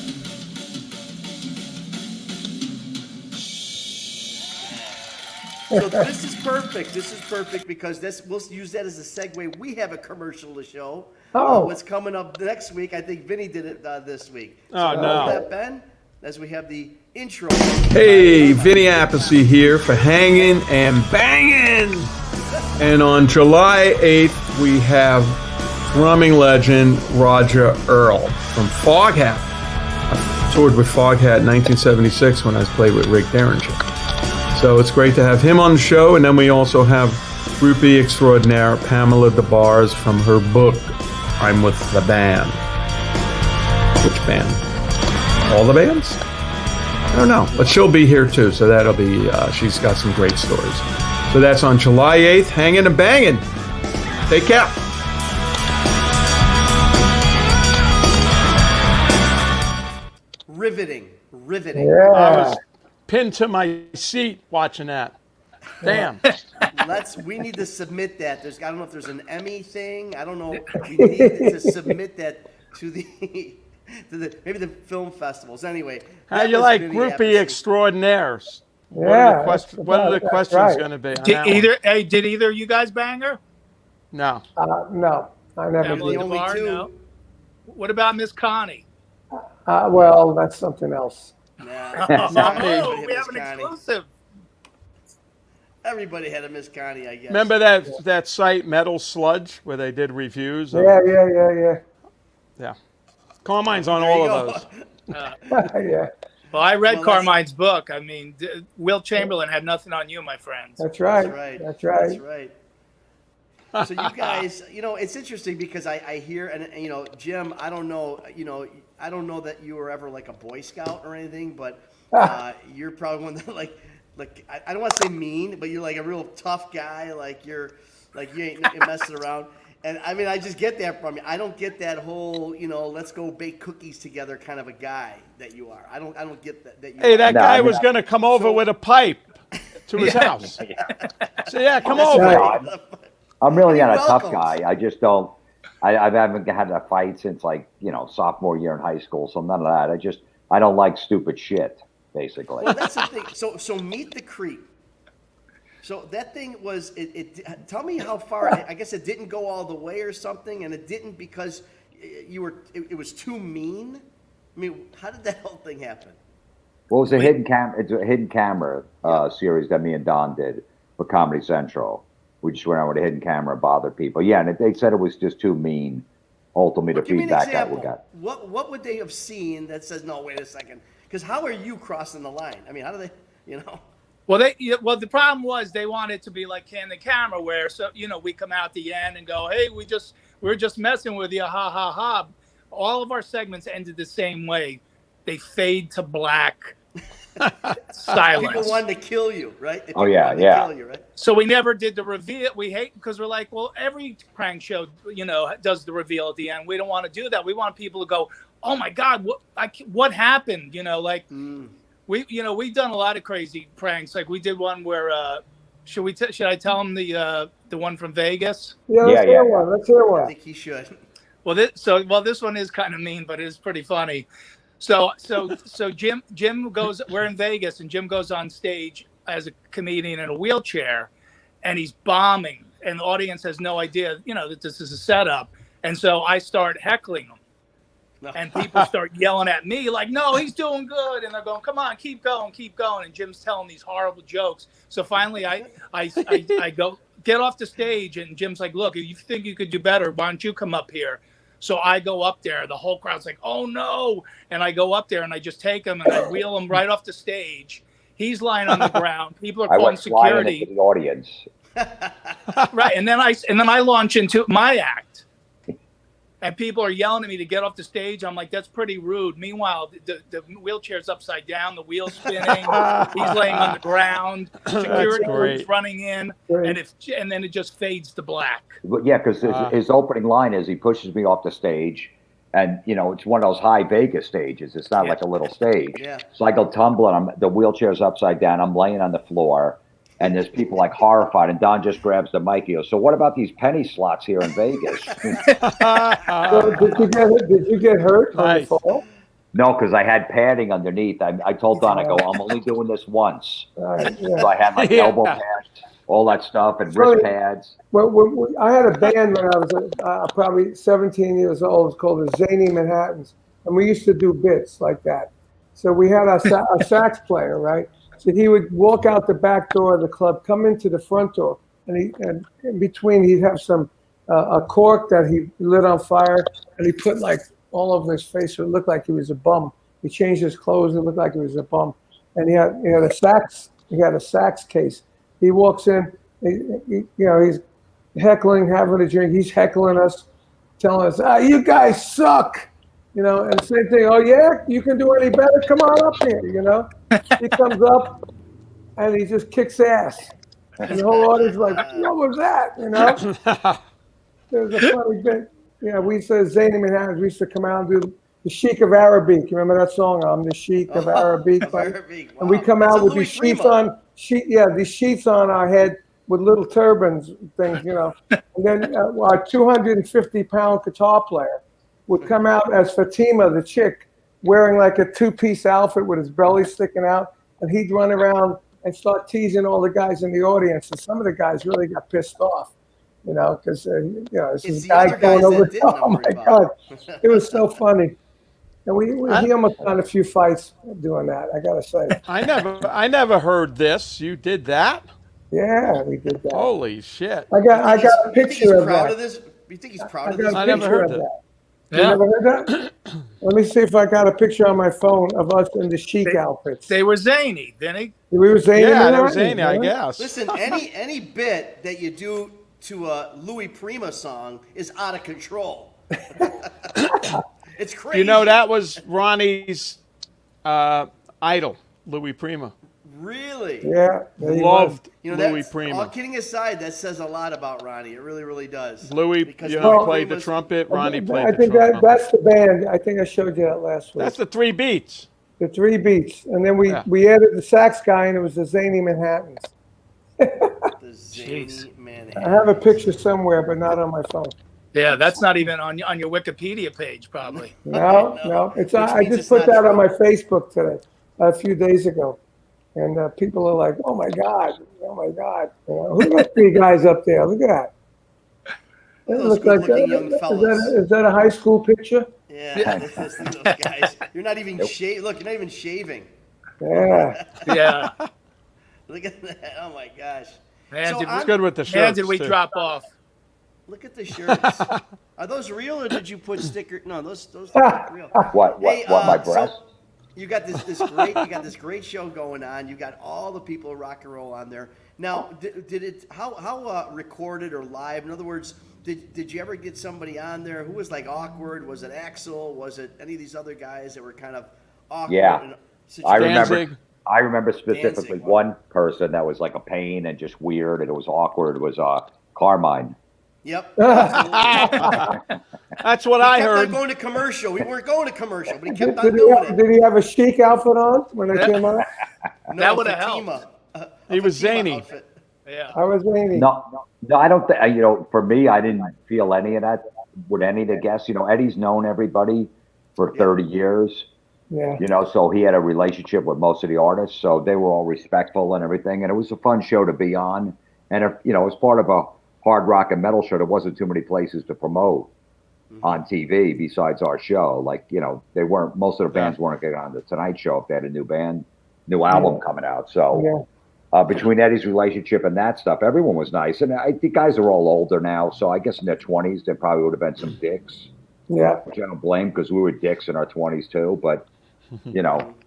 Speaker 1: So this is perfect. This is perfect because we'll use that as a segue. We have a commercial to show. What's coming up next week? I think Vinny did it this week.
Speaker 2: Oh, no.
Speaker 1: That, Ben, as we have the intro.
Speaker 7: Hey, Vinny Appice here for Hangin' and Bangin'. And on July 8th, we have drumming legend Roger Earl from Foghat. I toured with Foghat in 1976 when I played with Rick Derringer. So it's great to have him on the show. And then we also have groupie extraordinaire Pamela DeBars from her book, I'm with the Band. Which band? All the bands? I don't know. But she'll be here too. So that'll be, she's got some great stories. So that's on July 8th, Hangin' and Bangin'. Take care.
Speaker 1: Riveting.
Speaker 3: Yeah.
Speaker 2: I was pinned to my seat watching that. Damn.
Speaker 1: We need to submit that. I don't know if there's an Emmy thing. I don't know. We need to submit that to maybe the film festivals. Anyway.
Speaker 2: How you like groupie extraordinaires?
Speaker 3: Yeah.
Speaker 2: What are the questions going to be?
Speaker 4: Did either of you guys bang her?
Speaker 2: No.
Speaker 3: No, I never
Speaker 4: Pamela
Speaker 3: did.
Speaker 4: DeBar, no. What about Miss Connie?
Speaker 3: Well, that's something else.
Speaker 4: Nah, we have an exclusive.
Speaker 1: Everybody had a Miss Connie, I guess.
Speaker 2: Remember that site Metal Sludge where they did reviews?
Speaker 3: Yeah.
Speaker 2: Carmine's on all of those.
Speaker 3: Yeah.
Speaker 4: Well, I read Carmine's book. I mean, Will Chamberlain had nothing on you, my friends.
Speaker 3: That's right.
Speaker 1: So you guys, it's interesting because I hear, and Jim, I don't know that you were ever like a Boy Scout or anything, but you're probably one that like I don't want to say mean, but you're like a real tough guy. You ain't messing around. And I mean, I just get that from you. I don't get that whole, let's go bake cookies together kind of a guy that you are. I don't get that.
Speaker 2: Hey, that guy was going to come over with a pipe to his house. So yeah, come over.
Speaker 5: I'm really not a tough guy. I just don't. I haven't had a fight since sophomore year in high school. So none of that. I don't like stupid shit, basically.
Speaker 1: Well, that's the thing. So Meet the Creep. So that thing was it. Tell me how far. I guess it didn't go all the way or something, and it didn't because it was too mean. I mean, how did that whole thing happen?
Speaker 5: Well, it was a hidden camera series that me and Don did for Comedy Central. We just went out with a hidden camera and bothered people. Yeah, and they said it was just too mean. Ultimately, the feedback that we got.
Speaker 1: What would they have seen that says, no, wait a second? Because how are you crossing the line? I mean, how do they,
Speaker 4: Well, the problem was they wanted to be like Candid Camera, where we come out the end and go, hey, we're just messing with you, ha ha ha. All of our segments ended the same way. They fade to black, Silence.
Speaker 1: People wanted to kill you, right?
Speaker 5: Oh, yeah, yeah.
Speaker 1: Kill you, right?
Speaker 4: So we never did the reveal. We hate because we're like, well, every prank show, does the reveal at the end. We don't want to do that. We want people to go, oh my God, what happened? We've done a lot of crazy pranks. Like we did one where, should I tell them the one from Vegas?
Speaker 3: Yeah, let's hear one. Let's hear one.
Speaker 1: I think he should.
Speaker 4: Well, this one is kind of mean, but it's pretty funny. So Jim goes. We're in Vegas, and Jim goes on stage as a comedian in a wheelchair, and he's bombing, and the audience has no idea, that this is a setup. And so I start heckling him, and people start yelling at me like, "No, he's doing good," and they're going, "Come on, keep going," and Jim's telling these horrible jokes. So finally, I go, get off the stage, and Jim's like, "Look, if you think you could do better, why don't you come up here?" So I go up there. The whole crowd's like, "Oh no!" And I go up there and I just take him and I wheel him right off the stage. He's lying on the ground. People are calling security.
Speaker 5: Into the audience.
Speaker 4: Right, and then I launch into my act, and people are yelling at me to get off the stage. I'm like, that's pretty rude. Meanwhile, the wheelchair's upside down, the wheel's spinning. He's laying on the ground. Security's running in, and then it just fades to black.
Speaker 5: But yeah, because his opening line is he pushes me off the stage, and it's one of those high Vegas stages. It's not like a little stage.
Speaker 1: Yeah.
Speaker 5: So I go tumbling. The wheelchair's upside down. I'm laying on the floor. And there's people like horrified, and Don just grabs the mic. He goes, "So what about these penny slots here in Vegas?"
Speaker 3: So did you get hurt?
Speaker 2: Nice.
Speaker 5: No, because I had padding underneath. I told Don, I go, "I'm only doing this once."
Speaker 3: Right, yeah.
Speaker 5: So I had like elbow pads, all that stuff, and wrist pads.
Speaker 3: Well, I had a band when I was probably 17 years old. It was called the Zany Manhattans, and we used to do bits like that. So we had a sax player, right? So he would walk out the back door of the club, come into the front door, and in between he'd have some a cork that he lit on fire, and he put like all over his face, so it looked like he was a bum. He changed his clothes, it looked like he was a bum, and he had a sax. He had a sax case. He walks in, he's heckling, having a drink. He's heckling us, telling us, "You guys suck." And same thing. "Oh yeah, you can do any better? Come on up here." He comes up and he just kicks ass, and the whole audience is like, "What was that?" There was a funny bit. We used to Zany Manhattans. We used to come out and do the Sheik of Arabic. You remember that song? I'm the Sheik of Arabic.
Speaker 1: Wow.
Speaker 3: And we come out with these sheets on our head with little turbans things, And then our 250-pound guitar player would come out as Fatima, the chick, wearing like a two-piece outfit with his belly sticking out, and he'd run around and start teasing all the guys in the audience. And some of the guys really got pissed off, because this is a guy going over. Oh my God, it was so funny. And he almost got a few fights doing that. I gotta say.
Speaker 2: I never heard this. You did that?
Speaker 3: Yeah, we did that.
Speaker 2: Holy shit!
Speaker 3: I got a picture of that.
Speaker 1: You think he's proud of this?
Speaker 2: I never heard that.
Speaker 3: You never heard that? Let me see if I got a picture on my phone of us in the chic outfits.
Speaker 4: They were zany, Vinny.
Speaker 3: We were zany.
Speaker 2: Yeah, they were zany, I guess.
Speaker 1: Listen, any bit that you do to a Louis Prima song is out of control. It's crazy.
Speaker 2: That was Ronnie's idol, Louis Prima.
Speaker 1: Really?
Speaker 3: Yeah.
Speaker 2: Loved Louis Prima.
Speaker 1: All kidding aside, that says a lot about Ronnie. It really, really does.
Speaker 2: Louis played the trumpet. Ronnie played the trumpet.
Speaker 3: I think that's the band. I think I showed you that last week.
Speaker 2: That's the three beats.
Speaker 3: The three beats. And then we added the sax guy, and it was the Zany Manhattans.
Speaker 1: The Zany Manhattans.
Speaker 3: I have a picture somewhere, but not on my phone.
Speaker 4: Yeah, that's not even on your Wikipedia page, probably.
Speaker 3: No. I just put that on my Facebook today, a few days ago. And people are like, "Oh my God. Who are those three guys up there? Look at that." It looks like is that a high school picture?
Speaker 1: Yeah, those guys. You're not even Look, you're not even shaving.
Speaker 3: Yeah.
Speaker 4: Yeah.
Speaker 1: Look at that. Oh my gosh.
Speaker 4: Man,
Speaker 2: it's good with the shirts.
Speaker 4: Man, did we
Speaker 2: too.
Speaker 4: drop off?
Speaker 1: Look at the shirts. Are those real, or did you put sticker? No, those look like real.
Speaker 5: What? My breast?
Speaker 1: So you got this great show going on. You got all the people of rock and roll on there. Now, did it? How recorded or live? In other words, did you ever get somebody on there who was like awkward? Was it Axl? Was it any of these other guys that were kind of awkward?
Speaker 5: Yeah, I remember. I remember specifically one person that was like a pain and just weird and it was awkward. It was Carmine.
Speaker 8: Yep.
Speaker 2: That's what I heard.
Speaker 8: Going to commercial. We weren't going to commercial, but he kept on doing it.
Speaker 3: Did he have a chic outfit on when they came out?
Speaker 8: No,
Speaker 4: that would have helped.
Speaker 2: He was zany.
Speaker 8: Outfit.
Speaker 4: Yeah.
Speaker 3: I was zany.
Speaker 5: No, I don't think, for me, I didn't feel any of that with any of the guests. Eddie's known everybody for 30 years.
Speaker 3: Yeah.
Speaker 5: So he had a relationship with most of the artists, so they were all respectful and everything. And it was a fun show to be on. And, as part of a hard rock and metal show, there wasn't too many places to promote on TV besides our show. Like, they weren't, most of the bands weren't getting on the Tonight Show if they had a new album coming out. So between Eddie's relationship and that stuff, everyone was nice. And I think guys are all older now. So I guess in their 20s, there probably would have been some dicks.
Speaker 3: Yeah.
Speaker 5: Which I don't blame because we were dicks in our 20s too. But,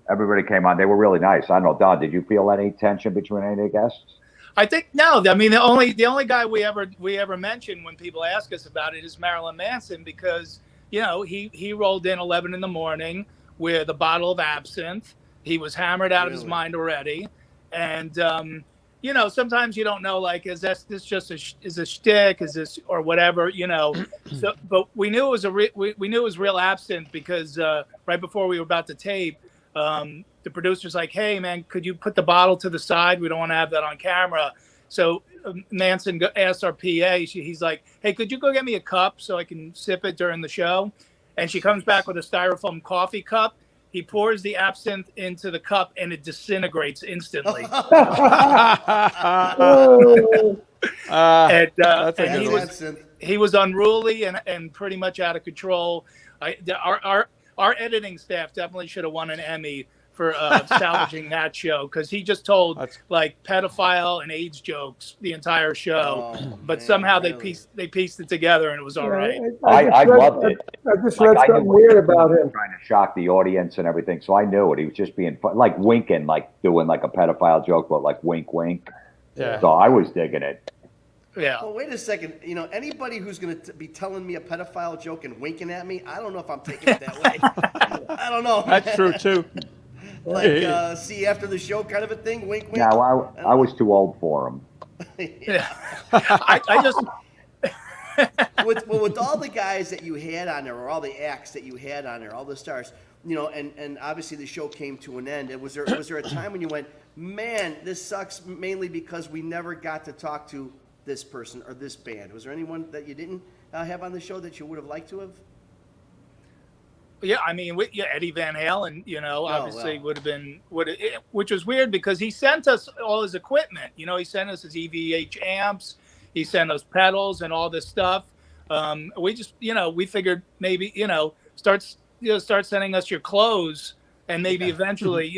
Speaker 5: everybody came on. They were really nice. I don't know, Don, did you feel any tension between any of the guests?
Speaker 4: I think no. I mean, the only guy we ever mention when people ask us about it is Marilyn Manson because he rolled in 11 in the morning with a bottle of absinthe. He was hammered out of his mind already, and sometimes you don't know, like, is this just is a shtick, is this or whatever, So, but we knew it was we knew it was real absinthe because right before we were about to tape. The producer's like, hey, man, could you put the bottle to the side? We don't want to have that on camera. So Manson asked our PA, he's like, hey, could you go get me a cup so I can sip it during the show? And she comes back with a styrofoam coffee cup. He pours the absinthe into the cup and it disintegrates instantly. He was unruly and pretty much out of control. Our editing staff definitely should have won an Emmy for salvaging that show because he just told like pedophile and AIDS jokes the entire show, but somehow they pieced it together and it was all right.
Speaker 5: I loved it.
Speaker 3: I just read something weird about him.
Speaker 5: Trying to shock the audience and everything, so I knew it. He was just being fun, like winking, like doing like a pedophile joke, but like wink, wink. Yeah. So I was digging it.
Speaker 4: Yeah.
Speaker 8: Well, wait a second. Anybody who's going to be telling me a pedophile joke and winking at me, I don't know if I'm taking it that way. I don't know.
Speaker 2: That's true too.
Speaker 8: Like, see you after the show kind of a thing, wink, wink.
Speaker 5: Yeah, I was too old for him.
Speaker 4: Yeah. I just...
Speaker 8: with all the guys that you had on there, or all the acts that you had on there, all the stars, and obviously the show came to an end. And was there a time when you went, man, this sucks mainly because we never got to talk to this person or this band? Was there anyone that you didn't have on the show that you would have liked to have?
Speaker 4: Yeah, I mean, Eddie Van Halen, obviously would have been, which was weird because he sent us all his equipment. He sent us his EVH amps, he sent us pedals and all this stuff. We just, we figured maybe, start sending us your clothes, and maybe eventually,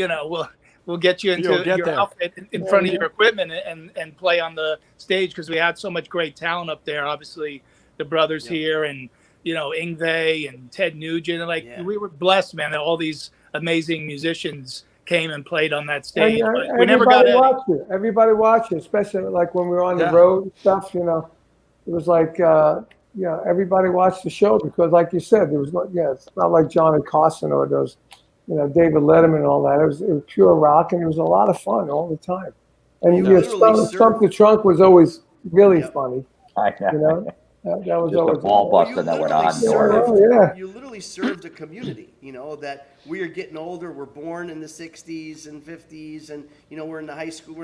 Speaker 4: we'll get you into your outfit in front of your equipment and play on the stage because we had so much great talent up there. Obviously, the brothers here and. Yngwie and Ted Nugent, and we were blessed, man, that all these amazing musicians came and played on that stage. We never got Eddie.
Speaker 3: Everybody watched it, especially like when we were on the road and stuff. It was like, everybody watched the show because, like you said, there was it's not like John and Carson or those, David Letterman and all that. It was pure rock, and it was a lot of fun all the time. And Stump the Trunk was always really funny.
Speaker 5: I know.
Speaker 3: That was
Speaker 5: just
Speaker 3: always
Speaker 5: a ball buster that went on.
Speaker 8: You literally served a community, that we are getting older. We're born in the 60s and 50s, and, we're in high school.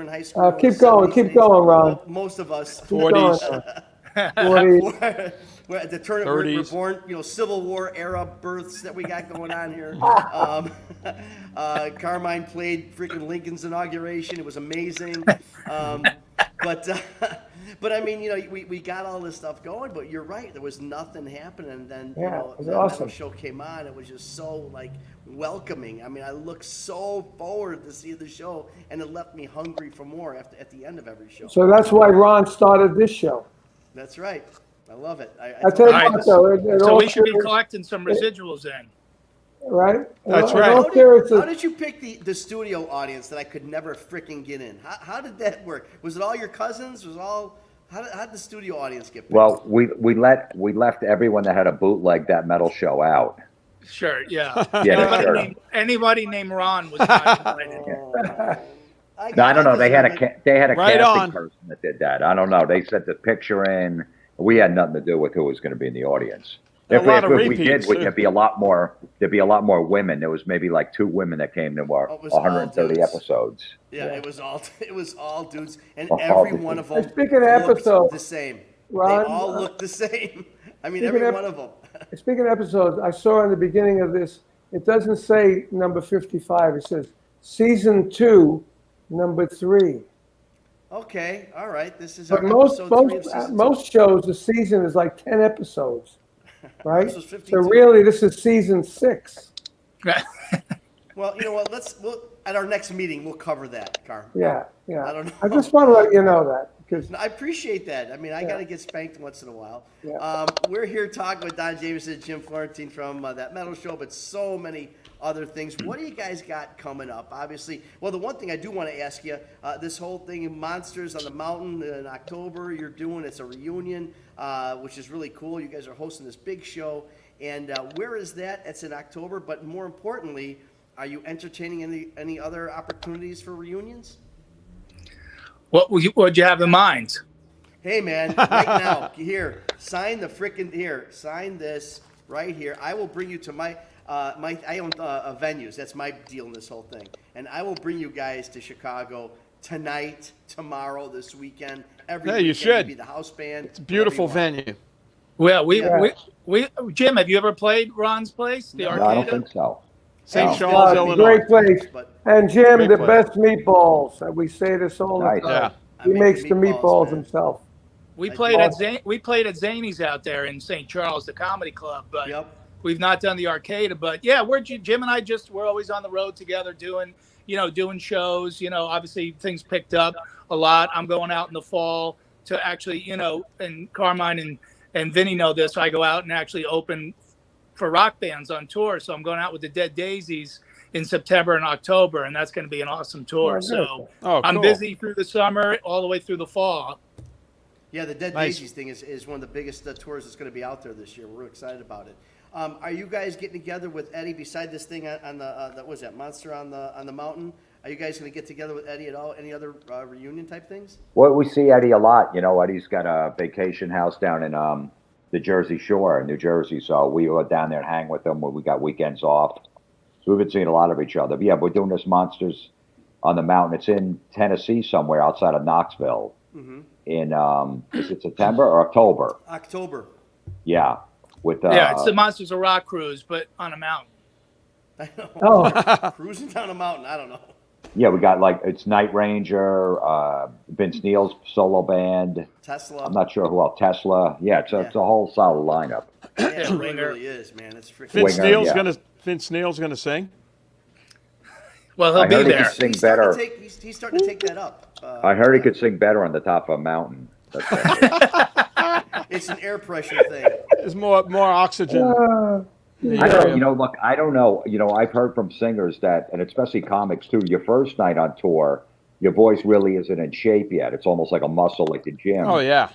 Speaker 3: Keep going, Ron.
Speaker 8: Most of us.
Speaker 2: 40s.
Speaker 8: 40s. We're at the turn, we're born, Civil War era births that we got going on here. Carmine played freaking Lincoln's inauguration. It was amazing. But I mean, we got all this stuff going, but you're right. There was nothing happening. And then,
Speaker 3: it was awesome.
Speaker 8: The show came on. It was just so welcoming. I mean, I looked so forward to see the show, and it left me hungry for more at the end of every show.
Speaker 3: So that's why Ron started this show.
Speaker 8: That's right. I love it.
Speaker 3: I tell you what, though,
Speaker 4: so we should be collecting some residuals then.
Speaker 3: Right?
Speaker 2: That's right.
Speaker 8: How did you pick the studio audience that I could never freaking get in? How did that work? Was it all your cousins? How did the studio audience get picked?
Speaker 5: Well, we left everyone that had a bootleg that metal show out.
Speaker 4: shirt. Yeah.
Speaker 5: Yeah.
Speaker 4: Anybody named Ron was not invited.
Speaker 5: No, I don't know. They had a
Speaker 2: Right
Speaker 5: casting
Speaker 2: on.
Speaker 5: person that did that. I don't know. They sent the picture in. We had nothing to do with who was going to be in the audience.
Speaker 2: A lot of
Speaker 5: If we
Speaker 2: repeats,
Speaker 5: did,
Speaker 2: too.
Speaker 5: there'd be a lot more women. There was maybe like 2 women that came to our 130 episodes.
Speaker 8: Yeah, it was all dudes, and
Speaker 5: All
Speaker 8: every
Speaker 5: dudes.
Speaker 8: one of them
Speaker 3: Speaking of
Speaker 8: looked
Speaker 3: episodes,
Speaker 8: the same.
Speaker 3: Ron,
Speaker 8: they all look the same. I mean,
Speaker 3: speaking
Speaker 8: every
Speaker 3: of-
Speaker 8: one of them.
Speaker 3: Speaking of episodes, I saw in the beginning of this, it doesn't say number 55. It says season 2, number 3.
Speaker 8: Okay, all right. This is
Speaker 3: But
Speaker 8: our episode 3 of season
Speaker 3: most shows, the season is like 10 episodes, right?
Speaker 8: This was 52.
Speaker 3: So really, this is season 6.
Speaker 8: Well, you know what? At our next meeting, we'll cover that, Carm.
Speaker 3: Yeah.
Speaker 8: I don't know.
Speaker 3: I just want to let you know that because
Speaker 8: I appreciate that. I mean, I got to get spanked once in a while.
Speaker 3: Yeah.
Speaker 8: We're here talking with Don Jamieson, Jim Florentine from That Metal Show, but so many other things. What do you guys got coming up? Obviously, well, the one thing I do want to ask you, this whole thing, Monsters on the Mountain in October, you're doing, it's a reunion, which is really cool. You guys are hosting this big show. And where is that? It's in October, but more importantly, are you entertaining any other opportunities for reunions?
Speaker 4: What'd you have in mind?
Speaker 8: Hey man, right now, here, sign this right here. I will bring you to I own venues. That's my deal in this whole thing. And I will bring you guys to Chicago tonight, tomorrow, this weekend. Every
Speaker 2: Hey, you
Speaker 8: weekend,
Speaker 2: should.
Speaker 8: Be the house band.
Speaker 2: It's a beautiful venue.
Speaker 4: Well, Jim, have you ever played Ron's place? The
Speaker 5: No,
Speaker 4: Arcade?
Speaker 5: I don't think so.
Speaker 2: St. Charles, Illinois.
Speaker 3: great place.
Speaker 8: But
Speaker 3: And Jim,
Speaker 2: Great
Speaker 3: the
Speaker 2: place.
Speaker 3: best meatballs. We say this all the
Speaker 5: Nice.
Speaker 3: time.
Speaker 2: Yeah.
Speaker 8: I'm
Speaker 3: He
Speaker 8: making
Speaker 3: makes the meatballs
Speaker 8: man.
Speaker 3: himself.
Speaker 4: We
Speaker 8: I
Speaker 4: played
Speaker 8: do.
Speaker 4: at we played at Zany's out there in St. Charles, the comedy club, but
Speaker 8: Yep.
Speaker 4: we've not done the Arcade. But yeah, Jim and I we're always on the road together doing shows. Obviously things picked up a lot. I'm going out in the fall to actually, and Carmine and Vinny know this. I go out and actually open for rock bands on tour. So I'm going out with the Dead Daisies in September and October, and that's going to be an awesome tour. So I'm
Speaker 2: cool.
Speaker 4: busy through the summer all the way through the fall.
Speaker 8: Yeah, the Dead
Speaker 2: Nice.
Speaker 8: Daisies thing is one of the biggest tours that's going to be out there this year. We're excited about it. Are you guys getting together with Eddie beside this thing on the what was that Monster on the Mountain? Are you guys going to get together with Eddie at all? Any other reunion type things?
Speaker 5: Well, we see Eddie a lot. Eddie's got a vacation house down in the Jersey Shore in New Jersey, so we go down there and hang with him when we got weekends off. So we've been seeing a lot of each other. But yeah, we're doing this Monsters on the Mountain. It's in Tennessee somewhere outside of Knoxville.
Speaker 8: Mm-hmm.
Speaker 5: In is it September or October?
Speaker 8: October.
Speaker 5: Yeah, with
Speaker 4: It's the Monsters of Rock cruise, but on a mountain.
Speaker 8: I know.
Speaker 3: Oh,
Speaker 8: Cruising down a mountain. I don't know.
Speaker 5: yeah, we got it's Night Ranger, Vince Neil's solo band.
Speaker 8: Tesla.
Speaker 5: I'm not sure who else. Tesla. Yeah, it's a whole solid lineup.
Speaker 8: Yeah, it really,
Speaker 4: Winger.
Speaker 8: really is, man. It's freaking.
Speaker 5: Winger,
Speaker 2: Vince Neil's gonna sing.
Speaker 4: Well, he'll
Speaker 5: I
Speaker 4: be
Speaker 5: heard he
Speaker 4: there.
Speaker 5: could sing
Speaker 8: He's starting
Speaker 5: better.
Speaker 8: to he's starting to take that up.
Speaker 5: I heard he could sing better on the top of a mountain.
Speaker 8: It's an air pressure thing.
Speaker 2: There's more oxygen. in the
Speaker 5: I
Speaker 2: area.
Speaker 5: don't, look, I don't know. I've heard from singers that, and especially comics too, your first night on tour, your voice really isn't in shape yet. It's almost like a muscle like the gym.
Speaker 2: Oh yeah.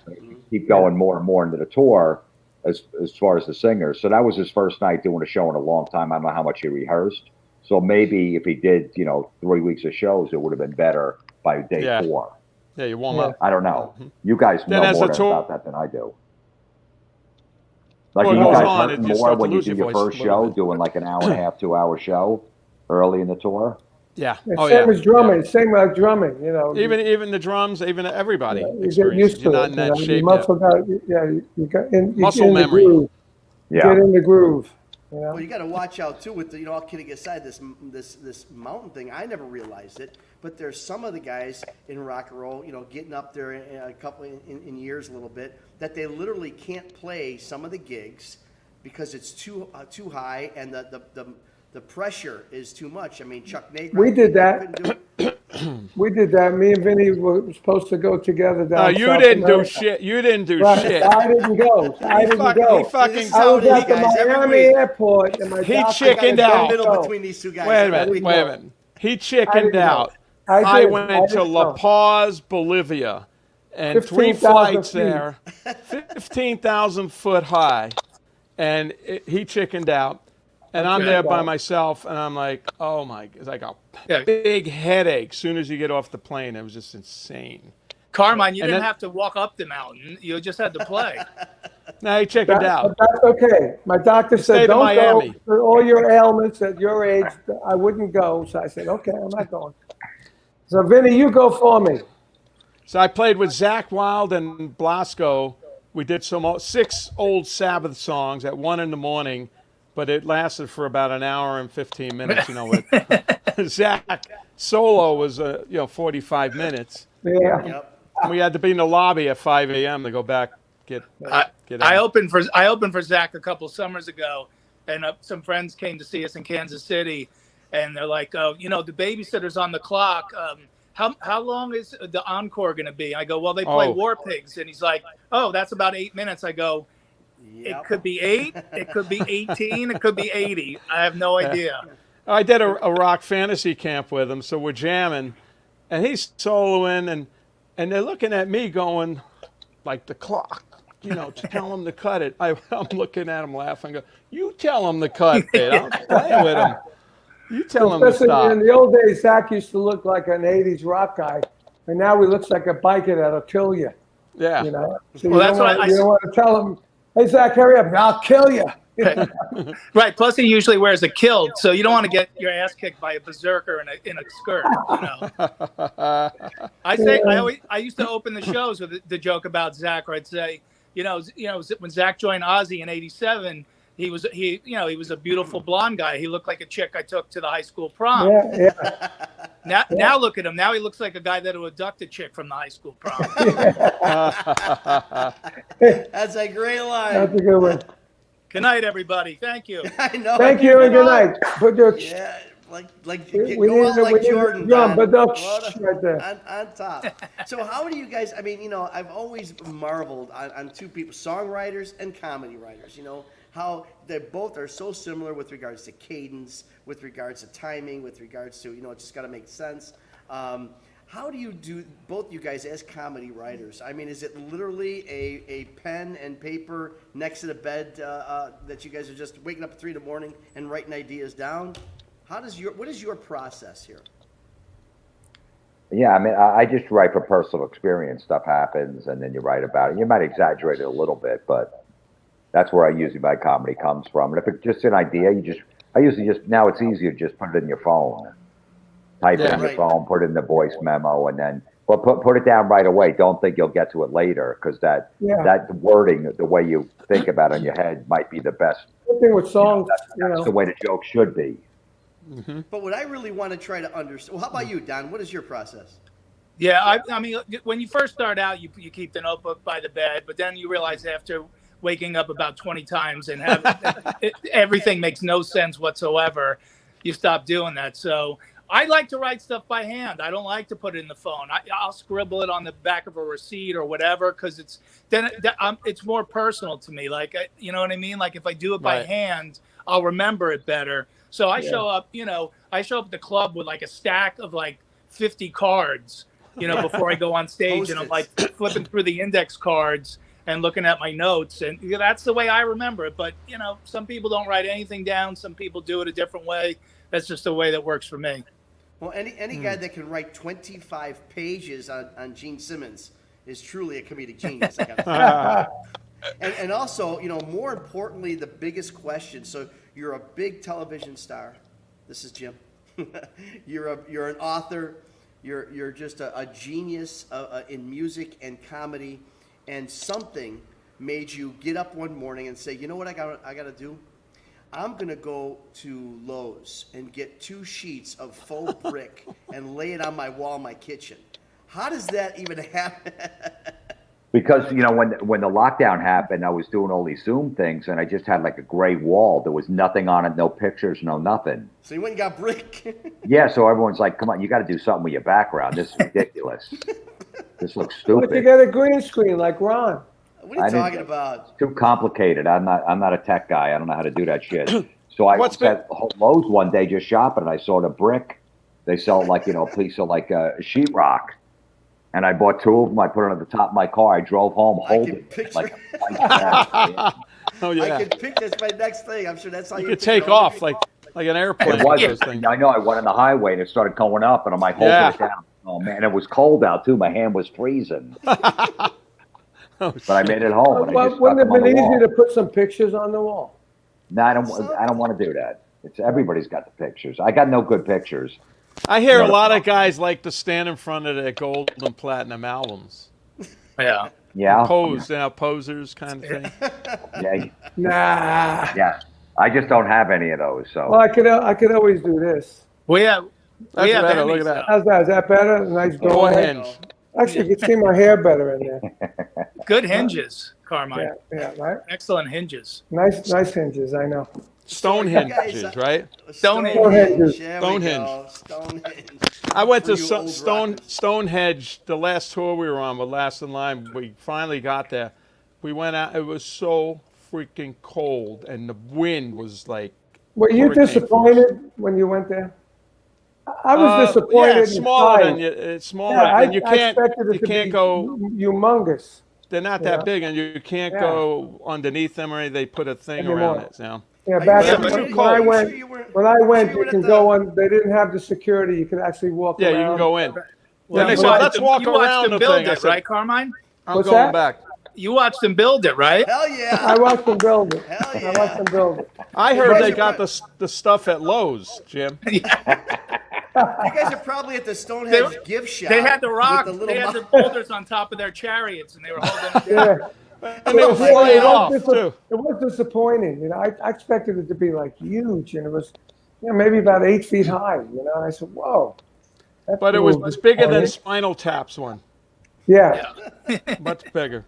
Speaker 5: Keep going more and more into the tour as far as the singers. So that was his first night doing a show in a long time. I don't know how much he rehearsed. So maybe if he did, 3 weeks of shows, it would have been better by day 4.
Speaker 2: Yeah, you warm up.
Speaker 5: I don't know. You guys
Speaker 2: Then
Speaker 5: know
Speaker 2: as
Speaker 5: more
Speaker 2: the tour-
Speaker 5: about that than I do. Like,
Speaker 2: Well,
Speaker 5: are
Speaker 2: it
Speaker 5: you
Speaker 2: goes
Speaker 5: guys
Speaker 2: on,
Speaker 5: hurting
Speaker 2: you
Speaker 5: more
Speaker 2: start to
Speaker 5: when you
Speaker 2: lose
Speaker 5: do
Speaker 2: your
Speaker 5: your
Speaker 2: voice
Speaker 5: first
Speaker 2: a little
Speaker 5: show,
Speaker 2: bit.
Speaker 5: doing like an hour and a half, 2 hour show early in the tour?
Speaker 2: Yeah.
Speaker 3: It's
Speaker 2: Oh
Speaker 3: same
Speaker 2: yeah.
Speaker 3: as drumming. Same like drumming.
Speaker 2: Even the drums, even everybody.
Speaker 3: you get
Speaker 2: experiences.
Speaker 3: used
Speaker 2: You're
Speaker 3: to
Speaker 2: not
Speaker 3: it.
Speaker 2: in that
Speaker 3: Your
Speaker 2: shape
Speaker 3: muscle
Speaker 2: yet.
Speaker 3: got, you got in, you
Speaker 2: Muscle
Speaker 3: get in
Speaker 2: memory.
Speaker 3: The groove.
Speaker 5: Yeah.
Speaker 3: Get in the groove.
Speaker 8: Well, you got to watch out too with the, all kidding aside, this mountain thing. I never realized it, but there's some of the guys in rock and roll, getting up there in a couple in years a little bit, that they literally can't play some of the gigs because it's too high and the pressure is too much. I mean, Chuck Negro.
Speaker 3: We did that.
Speaker 8: couldn't do it.
Speaker 3: We did that. Me and Vinny were supposed to go together down.
Speaker 2: You
Speaker 3: South
Speaker 2: didn't do
Speaker 3: America.
Speaker 2: shit. You didn't do
Speaker 3: Right.
Speaker 2: shit.
Speaker 3: I didn't go. I didn't go.
Speaker 2: He fucking.
Speaker 8: This is
Speaker 3: I
Speaker 8: how
Speaker 3: was
Speaker 8: it is,
Speaker 3: at the
Speaker 8: guys, every
Speaker 3: Miami
Speaker 8: week.
Speaker 3: airport, and my
Speaker 2: He
Speaker 3: doctor
Speaker 2: chickened
Speaker 3: got a
Speaker 2: out.
Speaker 3: date.
Speaker 8: Middle between these two guys.
Speaker 2: Wait a
Speaker 8: every
Speaker 2: minute.
Speaker 8: week.
Speaker 2: Wait a minute. He
Speaker 3: I
Speaker 2: chickened
Speaker 3: didn't know.
Speaker 2: out.
Speaker 3: I
Speaker 2: I
Speaker 3: did.
Speaker 2: went
Speaker 3: I
Speaker 2: to
Speaker 3: didn't
Speaker 2: La
Speaker 3: know.
Speaker 2: Paz, Bolivia, and 3
Speaker 3: 15,000
Speaker 2: flights
Speaker 3: feet.
Speaker 2: there, 15,000 foot high, and he chickened out. And I'm there by myself, and I'm like, oh my, it's like a big headache as soon as you get off the plane. It was just insane.
Speaker 4: Carmine, you didn't have to walk up the mountain. You just had to play.
Speaker 2: No, he checked it out.
Speaker 3: That's okay. My doctor said, don't go for all your ailments at your age. I wouldn't go. So I said, okay, I'm not going. So, Vinny, you go for me.
Speaker 2: So I played with Zach Wilde and Blasco. We did 6 old Sabbath songs at 1 a.m, but it lasted for about an hour and 15 minutes. You know what? Zach solo was 45 minutes.
Speaker 3: Yeah.
Speaker 8: Yep.
Speaker 2: And we had to be in the lobby at 5 a.m. to go back get out.
Speaker 4: I opened for Zach a couple summers ago, and some friends came to see us in Kansas City, and they're like, "Oh, the babysitter's on the clock. How long is the encore going to be?" I go, "Well, they play War Pigs," and he's like, "Oh, that's about 8 minutes." I go, "It could be 8, it could be 18, it could be 80. I have no idea."
Speaker 2: I did a rock fantasy camp with him, so we're jamming, and he's soloing, and they're looking at me going, like the clock. Tell him to cut it. I'm looking at him laughing. I go, you tell him to cut it. I'm playing with him. You tell him to stop.
Speaker 3: In the old days, Zach used to look like an 80s rock guy, and now he looks like a biker that'll kill you.
Speaker 2: Yeah.
Speaker 3: So well, you don't want to tell him, hey, Zach, hurry up. I'll kill you.
Speaker 4: Right. Plus, he usually wears a kilt, so you don't want to get your ass kicked by a berserker in a skirt. I used to open the shows with the joke about Zach, where I'd say, when Zach joined Ozzy in '87, he was a beautiful blonde guy. He looked like a chick I took to the high school prom.
Speaker 3: Yeah.
Speaker 4: Now look at him. Now he looks like a guy that would abduct a chick from the high school prom.
Speaker 8: That's a great line.
Speaker 3: That's a good one.
Speaker 4: Good night, everybody. Thank you.
Speaker 8: I know.
Speaker 3: Thank you and good night. Put your
Speaker 8: go out like Jordan.
Speaker 3: But right there.
Speaker 8: On top. So how do you guys? I mean, I've always marveled on two people, songwriters and comedy writers. How they both are so similar with regards to cadence, with regards to timing, with regards to it's just got to make sense. How do you do, both you guys as comedy writers? I mean, is it literally a pen and paper next to the bed that you guys are just waking up at 3 a.m. and writing ideas down? What is your process here?
Speaker 5: Yeah, I mean, I just write for personal experience. Stuff happens, and then you write about it. You might exaggerate it a little bit, but that's where my comedy comes from. And if it's just an idea, now it's easier to just put it in your phone. Type it in your phone, put it in the voice memo, and then put it down right away. Don't think you'll get to it later, because that wording, the way you think about it in your head, might be the best.
Speaker 3: Good thing with songs,
Speaker 5: that's the way the joke should be.
Speaker 2: Mm-hmm.
Speaker 8: But what I really want to try to understand. Well, how about you, Don? What is your process?
Speaker 4: Yeah, I mean, when you first start out, you keep the notebook by the bed, but then you realize after waking up about 20 times and everything makes no sense whatsoever, you stop doing that. So I like to write stuff by hand. I don't like to put it in the phone. I'll scribble it on the back of a receipt or whatever, because it's more personal to me. Like, you know what I mean? Like, if I do it by hand, I'll remember it better. So I show up at the club with like a stack of like 50 cards, before I go on stage, and I'm like flipping through the index cards and looking at my notes, and that's the way I remember it. But some people don't write anything down. Some people do it a different way. That's just the way that works for me.
Speaker 8: Well, any guy that can write 25 pages on Gene Simmons is truly a comedic genius. And also, more importantly, the biggest question. So you're a big television star. This is Jim. You're an author. You're just a genius in music and comedy. And something made you get up one morning and say, you know what I got to do? I'm going to go to Lowe's and get 2 sheets of faux brick and lay it on my wall in my kitchen. How does that even happen?
Speaker 5: Because, when the lockdown happened, I was doing all these Zoom things, and I just had like a gray wall. There was nothing on it, no pictures, no nothing.
Speaker 8: So you went and got brick?
Speaker 5: Yeah, so everyone's like, come on, you got to do something with your background. This is ridiculous. This looks stupid.
Speaker 3: Why don't you get a green screen like Ron?
Speaker 8: What are you talking about?
Speaker 5: It's too complicated. I'm not a tech guy. I don't know how to do that shit. So I was at Lowe's one day just shopping, and I saw the brick. They sell like, a piece of like sheetrock. And I bought 2 of them. I put it on the top of my car. I drove home holding it.
Speaker 2: Oh yeah.
Speaker 8: I can pick this my next thing. I'm sure that's how
Speaker 2: You
Speaker 8: you
Speaker 2: could take off like an airplane.
Speaker 5: It was.
Speaker 2: Those things.
Speaker 5: I know. I went on the highway and it started going up, and I'm like holding it down. Oh man, it was cold out too. My hand was freezing.
Speaker 2: Oh,
Speaker 5: but I made it home. And I just
Speaker 3: Wouldn't it
Speaker 5: stuck
Speaker 3: have
Speaker 5: them
Speaker 3: been
Speaker 5: on the
Speaker 3: easy
Speaker 5: wall.
Speaker 3: to put some pictures on the wall?
Speaker 5: No, I don't want to do that. It's everybody's got the pictures. I got no good pictures.
Speaker 2: I hear a lot of guys like to stand in front of their gold and platinum albums.
Speaker 4: Yeah.
Speaker 5: Yeah.
Speaker 2: Pose, posers kind of thing.
Speaker 5: Yeah.
Speaker 3: Nah.
Speaker 5: Yeah. I just don't have any of those. So.
Speaker 3: Well, I could always do this.
Speaker 4: We have
Speaker 2: better. Look at that.
Speaker 3: How's that? Is that better? Nice
Speaker 2: More
Speaker 3: gold
Speaker 2: hinge.
Speaker 3: Actually, you can see my hair better in there.
Speaker 4: Good hinges, Carmine.
Speaker 3: Yeah, right.
Speaker 4: Excellent hinges.
Speaker 3: Nice hinges. I know.
Speaker 2: Stonehenge, right?
Speaker 3: Stonehenge.
Speaker 8: Stonehenge.
Speaker 2: I went to
Speaker 8: For you old
Speaker 2: Stonehenge the last tour we were on with Last in Line. We finally got there. We went out. It was so freaking cold, and the wind was like.
Speaker 3: Were you disappointed when you went there? I was disappointed.
Speaker 2: Yeah, it's smaller than you. It's smaller, and you can't. You can't go.
Speaker 3: Humongous.
Speaker 2: They're not that big, and you can't go underneath them or anything. They put a thing around it. So.
Speaker 3: Yeah, back when I went,
Speaker 8: you
Speaker 3: you can go on. They didn't have the security. You could actually walk around.
Speaker 2: Yeah, you can go in.
Speaker 4: Well,
Speaker 2: they said, let's walk
Speaker 4: you
Speaker 2: around
Speaker 4: watched
Speaker 2: the
Speaker 4: them build
Speaker 2: thing. I
Speaker 4: it,
Speaker 2: said,
Speaker 4: right, Carmine?
Speaker 2: I'm
Speaker 3: What's
Speaker 2: going
Speaker 3: that?
Speaker 2: back.
Speaker 4: You watched them build it, right?
Speaker 8: Hell yeah.
Speaker 3: I watched them build it.
Speaker 8: Hell yeah.
Speaker 3: I watched them build it.
Speaker 2: I heard they got the stuff at Lowe's, Jim.
Speaker 8: You guys are probably at the Stonehenge gift shop.
Speaker 4: They had the rock.
Speaker 8: with the
Speaker 4: They
Speaker 8: little
Speaker 4: had the boulders on top of their chariots, and they were holding them down.
Speaker 3: Yeah.
Speaker 2: And they were flying off, too.
Speaker 3: It was disappointing. I expected it to be like huge, and it was, maybe about 8 feet high. And I said, "Whoa!"
Speaker 2: But it was bigger than Spinal Tap's one.
Speaker 3: Yeah.
Speaker 2: Much bigger.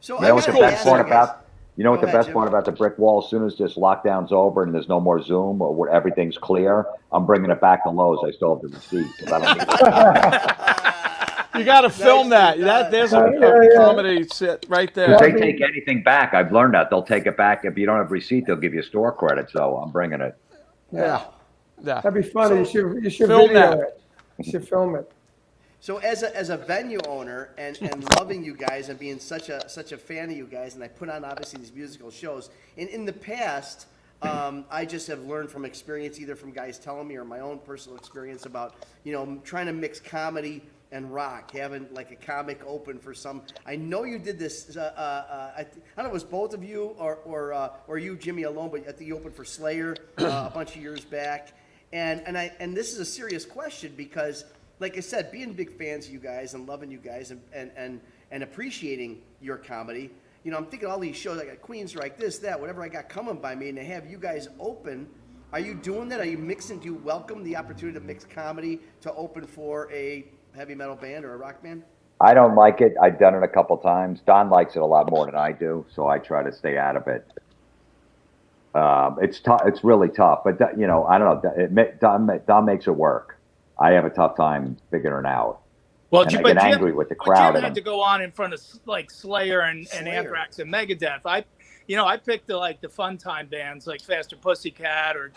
Speaker 8: So
Speaker 5: You know what the best part about? You know what
Speaker 8: Go
Speaker 5: the
Speaker 8: ahead,
Speaker 5: best
Speaker 8: Jim.
Speaker 5: part about the brick wall? As soon as this lockdown's over and there's no more Zoom or where everything's clear, I'm bringing it back to Lowe's. I still have the receipt. 'Cause I don't need it.
Speaker 2: You got to film that. There's a comedy sit right there.
Speaker 5: If they take anything back, I've learned that they'll take it back. If you don't have receipt, they'll give you store credit. So I'm bringing it.
Speaker 2: Yeah.
Speaker 3: That'd be funny. You should
Speaker 2: Film
Speaker 3: video
Speaker 2: that.
Speaker 3: it. You should film it.
Speaker 8: So as a venue owner and loving you guys and being such a fan of you guys, and I put on obviously these musical shows, and in the past, I just have learned from experience, either from guys telling me or my own personal experience about trying to mix comedy and rock, having like a comic open for some. I know you did this. I don't know, it was both of you or you, Jimmy, alone, but I think you opened for Slayer a bunch of years back, and this is a serious question because, like I said, being big fans of you guys and loving you guys and appreciating your comedy, I'm thinking all these shows, I got Queensryche, this, that, whatever I got coming by me, and to have you guys open, are you doing that? Are you mixing? Do you welcome the opportunity to mix comedy to open for a heavy metal band or a rock band?
Speaker 5: I don't like it. I've done it a couple times. Don likes it a lot more than I do, so I try to stay out of it. It's tough. It's really tough, but I don't know. Don makes it work. I have a tough time figuring it out.
Speaker 4: Well,
Speaker 5: and I get angry with the crowd.
Speaker 4: Jim had to go on in front of like Slayer and Anthrax and Megadeth. I picked the fun time bands like Faster Pussycat or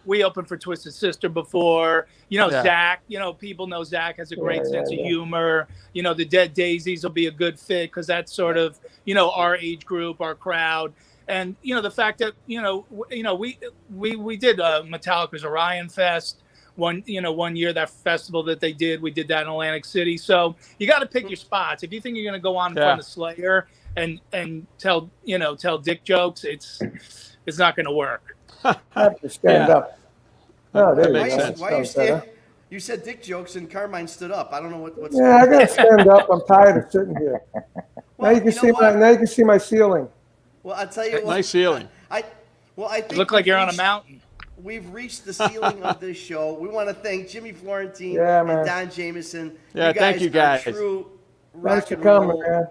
Speaker 4: we opened for Twisted Sister before. Zach. People know Zach has a great sense of humor. The Dead Daisies will be a good fit because that's sort of our age group, our crowd. And the fact that we did Metallica's Orion Fest. One year, that festival that they did, we did that in Atlantic City. So you got to pick your spots. If you think you're going to go on in front of Slayer and tell dick jokes, it's not going to work.
Speaker 3: I have to stand up. Oh, there
Speaker 2: makes
Speaker 3: you go.
Speaker 2: sense.
Speaker 8: Why you stand? You said dick jokes and Carmine stood up. I don't know what's.
Speaker 3: Yeah, I got to stand up. I'm tired of sitting here.
Speaker 8: Well,
Speaker 3: now you can see my ceiling.
Speaker 8: Well, I'll tell you what.
Speaker 2: Nice ceiling.
Speaker 8: I think
Speaker 4: You look like you're on a mountain.
Speaker 8: We've reached the ceiling of this show. We want to thank Jimmy Florentine
Speaker 3: man.
Speaker 8: and Don Jamieson.
Speaker 2: Yeah, thank you guys.
Speaker 8: Are true
Speaker 3: Thanks
Speaker 8: rock
Speaker 3: for
Speaker 8: and
Speaker 3: coming,
Speaker 8: roll,
Speaker 3: man.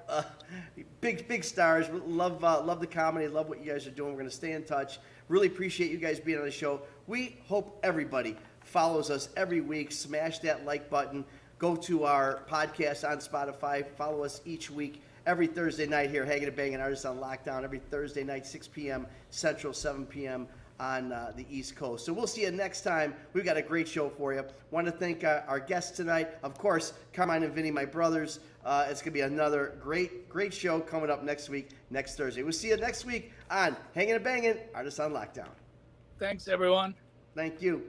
Speaker 8: big stars. Love the comedy. Love what you guys are doing. We're going to stay in touch. Really appreciate you guys being on the show. We hope everybody follows us every week. Smash that like button. Go to our podcast on Spotify. Follow us each week. Every Thursday night here, Hangin' Bangin', Artists on Lockdown. Every Thursday night, 6 p.m. Central, 7 p.m. on the East Coast. So we'll see you next time. We've got a great show for you. Want to thank our guests tonight. Of course, Carmine and Vinny, my brothers. It's going to be another great show coming up next week, next Thursday. We'll see you next week on Hangin' and Bangin', Artists on Lockdown.
Speaker 4: Thanks, everyone.
Speaker 8: Thank you.